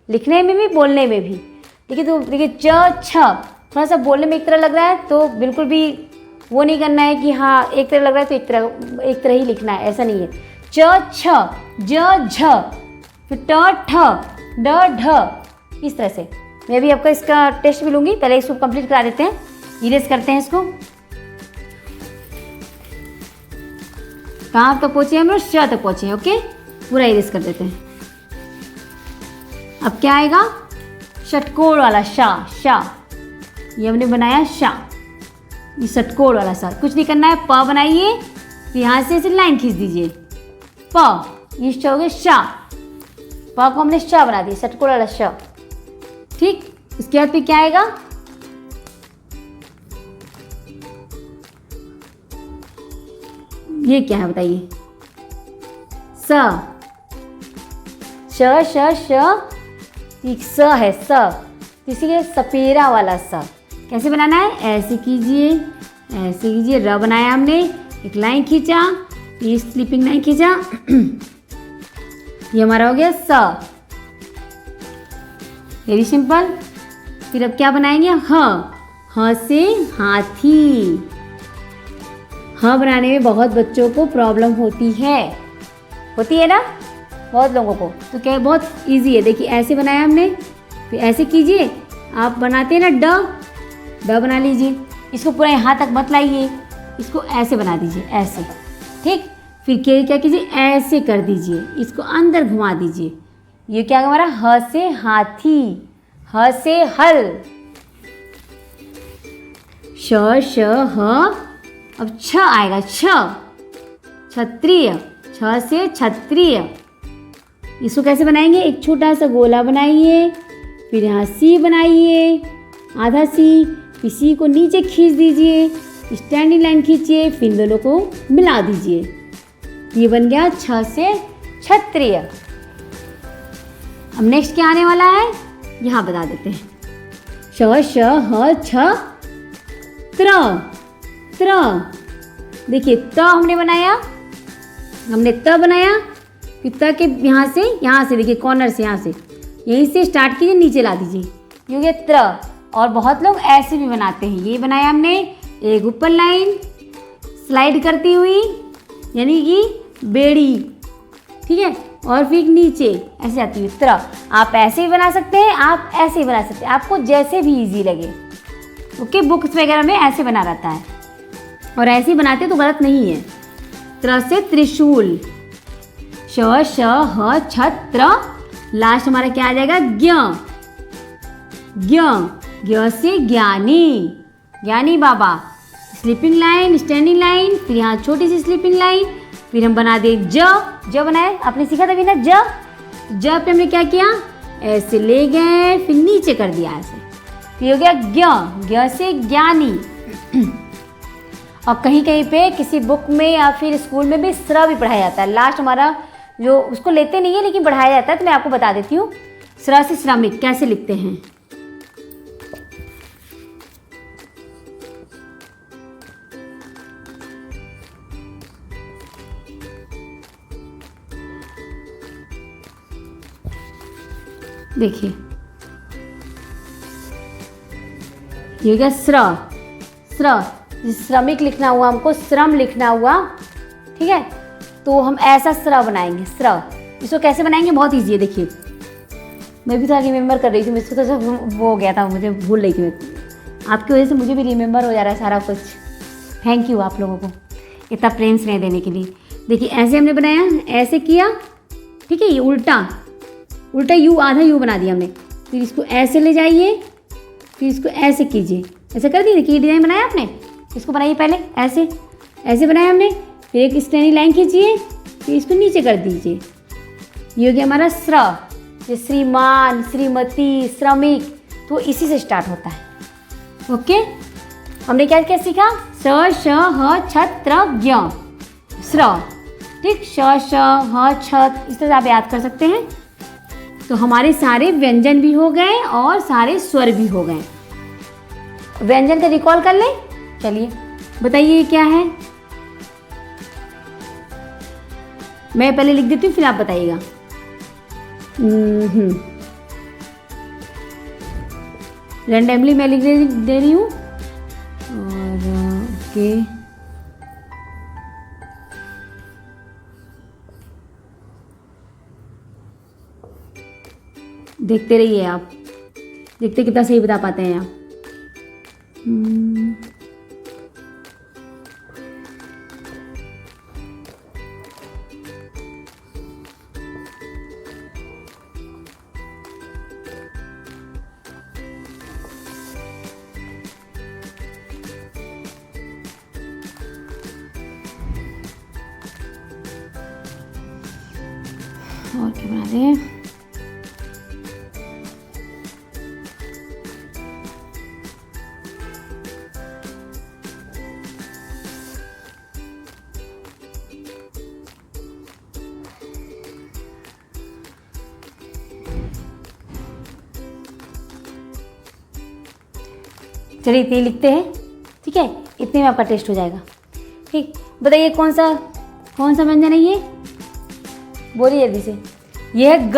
लिखने में भी बोलने में भी। देखिए तो देखिए च छ थोड़ा सा बोलने में एक तरह लग रहा है, तो बिल्कुल भी वो नहीं करना है कि हाँ एक तरह लग रहा है तो एक तरह ही लिखना है, ऐसा नहीं है। च छ ज झ, फिर ट ठ ड ढ, इस तरह से। मैं भी आपका इसका टेस्ट भी लूँगी, पहले इसको कंप्लीट करा देते हैं, इरेज करते हैं इसको। कहाँ तक पहुँचे हम लोग? श तक पहुँचे हैं। ओके, पूरा इरेज कर देते हैं। अब क्या आएगा? षटकोण वाला शा, ये हमने बनाया शा। ये षटकोण वाला सा, कुछ नहीं करना है, प बनाइए, फिर यहाँ से ऐसे लाइन खींच दीजिए, प, ये श हो गया श, प को हमने श बना दिया, षटकोण वाला श। ठीक, उसके बाद फिर क्या आएगा, ये क्या है बताइए, स, श श श, एक स है स, इसीलिए सपेरा वाला स। कैसे बनाना है, ऐसे कीजिए, ऐसे कीजिए, र बनाया हमने, एक लाइन खींचा, ये स्लीपिंग लाइन खींचा, ये हमारा हो गया स, वेरी सिंपल। फिर अब क्या बनाएंगे, ह से हाथी। ह बनाने में बहुत बच्चों को प्रॉब्लम होती है ना, बहुत लोगों को। तो क्या बहुत इजी है, देखिए ऐसे बनाया हमने, फिर ऐसे कीजिए, आप बनाते हैं ना ड बना लीजिए, इसको पूरा यहाँ तक मत लाइए, इसको ऐसे बना दीजिए, ऐसे। ठीक, फिर क्या कीजिए, ऐसे कर दीजिए, इसको अंदर घुमा दीजिए, ये क्या हमारा ह से हाथी, ह से हल, श ह, अब छ आएगा, क्षत्रिय, छ से क्षत्रिय। इसको कैसे बनाएंगे, एक छोटा सा गोला बनाइए, फिर यहाँ सी बनाइए, आधा सी, फिर सी को नीचे खींच दीजिए, स्टैंडिंग लाइन खींचिए, फिर दोनों को मिला दीजिए, ये बन गया छ से क्षत्रिय। अब नेक्स्ट क्या आने वाला है, यहाँ बता देते हैं, श ह छ त्र। देखिए त हमने बनाया, त बनाया, फिर त के यहाँ से देखिए कॉर्नर से, यहाँ से यहीं से स्टार्ट कीजिए, नीचे ला दीजिए, ये हो गया त्र। और बहुत लोग ऐसे भी बनाते हैं, ये बनाया हमने, एक ऊपर लाइन स्लाइड करती हुई, यानी कि बेड़ी, ठीक है, और फिर नीचे ऐसे आती हुई त्र। आप ऐसे भी बना सकते हैं, आप ऐसे ही बना सकते हैं, आपको जैसे भी इजी लगे। ओके, बुक्स वगैरह में ऐसे बना रहता है, और ऐसे ही बनाते तो गलत नहीं है। त्र से त्रिशूल, श ह छ, लास्ट हमारा क्या आ जाएगा, ज्ञ से ज्ञानी बाबा, स्लीपिंग लाइन, स्टैंडिंग लाइन, फिर यहाँ छोटी सी स्लीपिंग लाइन, फिर हम बना दे ज बनाए, आपने सीखा था भी ना, ज पे हमने क्या किया, ऐसे ले गए, फिर नीचे कर दिया ऐसे, फिर हो गया ज्ञ से ज्ञानी। और कहीं कहीं पे किसी बुक में या फिर स्कूल में भी स्र भी पढ़ाया जाता है, लास्ट हमारा जो उसको लेते नहीं है लेकिन पढ़ाया जाता है, तो मैं आपको बता देती हूँ, स्र से श्रमिक कैसे लिखते हैं। देखिए ये क्या, श्रमिक लिखना हुआ, हमको श्रम लिखना हुआ, ठीक है, तो हम ऐसा स्र बनाएंगे, इसको कैसे बनाएंगे, बहुत ईजी है। देखिए मैं भी थोड़ा रिमेंबर कर रही थी, मुझसे तो वो हो गया था, मुझे भूल रही थी मैं, आपकी वजह से मुझे भी रिमेंबर हो जा रहा है सारा कुछ। थैंक यू आप लोगों को इतना प्रेम स्नेह देने के लिए। देखिए ऐसे हमने बनाया, ऐसे किया, ठीक है, ये उल्टा यू, आधा यू बना दिया हमने, फिर इसको ऐसे ले जाइए, फिर इसको ऐसे कीजिए, ऐसे कर दिए। देखिए डिज़ाइन बनाया आपने, इसको बनाइए पहले, ऐसे बनाया हमने, फिर एक स्टैंडिंग लाइन खींचिए, फिर इसको नीचे कर दीजिए, ये हो गया हमारा स्र। ये श्रीमान, श्रीमती, श्रमिक, तो इसी से स्टार्ट होता है। ओके, हमने क्या क्या सीखा, स ह छ स्र, ठीक, श ह छ, इस तरह से आप याद कर सकते हैं। तो हमारे सारे व्यंजन भी हो गए और सारे स्वर भी हो गए। व्यंजन का रिकॉल कर लें, चलिए बताइए क्या है, मैं पहले लिख देती हूँ फिर आप बताइएगा। रैंडमली मैं लिख दे रही हूँ, और ओके, देखते रहिए आप, देखते कितना सही बता पाते हैं आप। और क्या बना रहे हैं? चलिए इतने लिखते हैं, ठीक है, इतने में आपका टेस्ट हो जाएगा। ठीक, बताइए कौन सा व्यंजन है ये, बोलिए जल्दी से। ये है ग।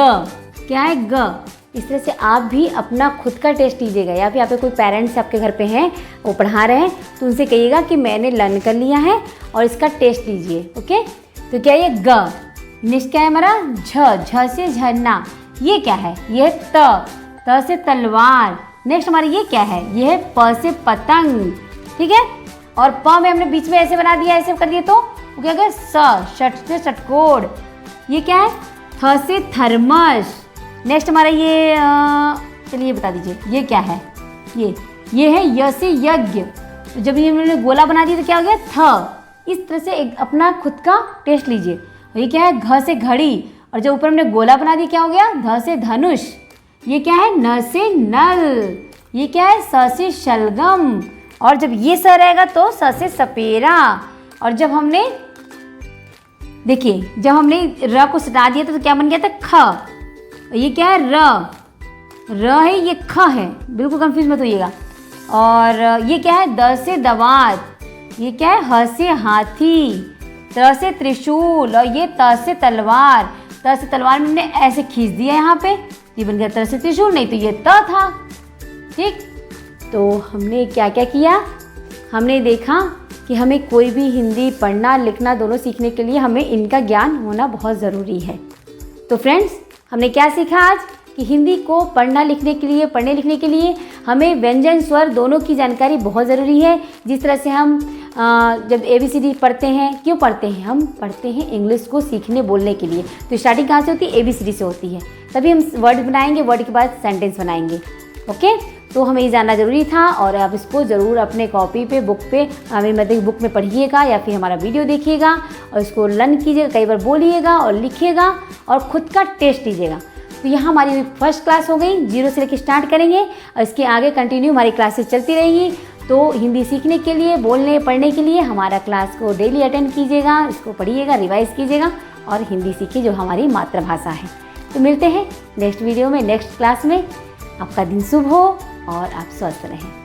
क्या है? ग। इस तरह से आप भी अपना खुद का टेस्ट लीजिएगा, या फिर यहाँ पे कोई पेरेंट्स आपके घर पे हैं, वो पढ़ा रहे हैं, तो उनसे कहिएगा कि मैंने लर्न कर लिया है और इसका टेस्ट लीजिए। ओके, तो क्या ये ग। नेक्स्ट क्या है हमारा? झ से झरना। ये क्या है? ये त से तलवार। नेक्स्ट हमारा ये क्या है? ये है प से पतंग, ठीक है। और प में हमने बीच में ऐसे बना दिया, ऐसे कर दिए तो क्या गया? षट से षटकोण। ये क्या है? थ से थर्मस। नेक्स्ट हमारा ये चलिए बता दीजिए, ये क्या है? ये है य से यज्ञ। तो जब ये मैंने गोला बना दिया तो क्या हो गया? थ। इस तरह से एक अपना खुद का टेस्ट लीजिए। और ये क्या है? घ से घड़ी। और जब ऊपर हमने गोला बना दिया क्या हो गया? ध से धनुष। ये क्या है? न से नल। ये क्या है? स से शलगम। और जब ये स रहेगा तो स से सपेरा। और जब हमने देखिए, जब हमने र को सटा दिया तो क्या बन गया था? ख। ये क्या है? र है, ये ख है, बिल्कुल कंफ्यूज मत होइएगा। और ये क्या है? द से दवात। ये क्या है? ह से हाथी। त से त्रिशूल। और ये त से तलवार। त से तलवार में हमने ऐसे खींच दिया यहाँ पे, ये बन गया त से त्रिशूल, नहीं तो ये त था। ठीक, तो हमने क्या क्या किया? हमने देखा कि हमें कोई भी हिंदी पढ़ना लिखना दोनों सीखने के लिए हमें इनका ज्ञान होना बहुत ज़रूरी है। तो फ्रेंड्स, हमने क्या सीखा आज? कि हिंदी को पढ़ने लिखने के लिए हमें व्यंजन स्वर दोनों की जानकारी बहुत ज़रूरी है। जिस तरह से हम जब ABCD पढ़ते हैं, क्यों पढ़ते हैं? हम पढ़ते हैं इंग्लिश को सीखने बोलने के लिए। तो स्टार्टिंग कहाँ से होती है? ABCD से होती है। तभी हम वर्ड बनाएंगे, वर्ड के बाद सेंटेंस बनाएंगे। ओके, तो हमें ये जानना ज़रूरी था। और आप इसको ज़रूर अपने कॉपी पे, बुक पे, हमें बुक में पढ़िएगा या फिर हमारा वीडियो देखिएगा और इसको लर्न कीजिएगा, कई बार बोलिएगा और लिखिएगा और ख़ुद का टेस्ट लीजिएगा। तो यहाँ हमारी फर्स्ट क्लास हो गई, 0 से लेकर स्टार्ट करेंगे और इसके आगे कंटिन्यू हमारी क्लासेस चलती रहेगी। तो हिंदी सीखने के लिए, बोलने पढ़ने के लिए हमारा क्लास को डेली अटेंड कीजिएगा, इसको पढ़िएगा, रिवाइज कीजिएगा और हिंदी सीखिए जो हमारी मातृभाषा है। तो मिलते हैं नेक्स्ट वीडियो में, नेक्स्ट क्लास में। आपका दिन शुभ हो और आप स्वस्थ रहें।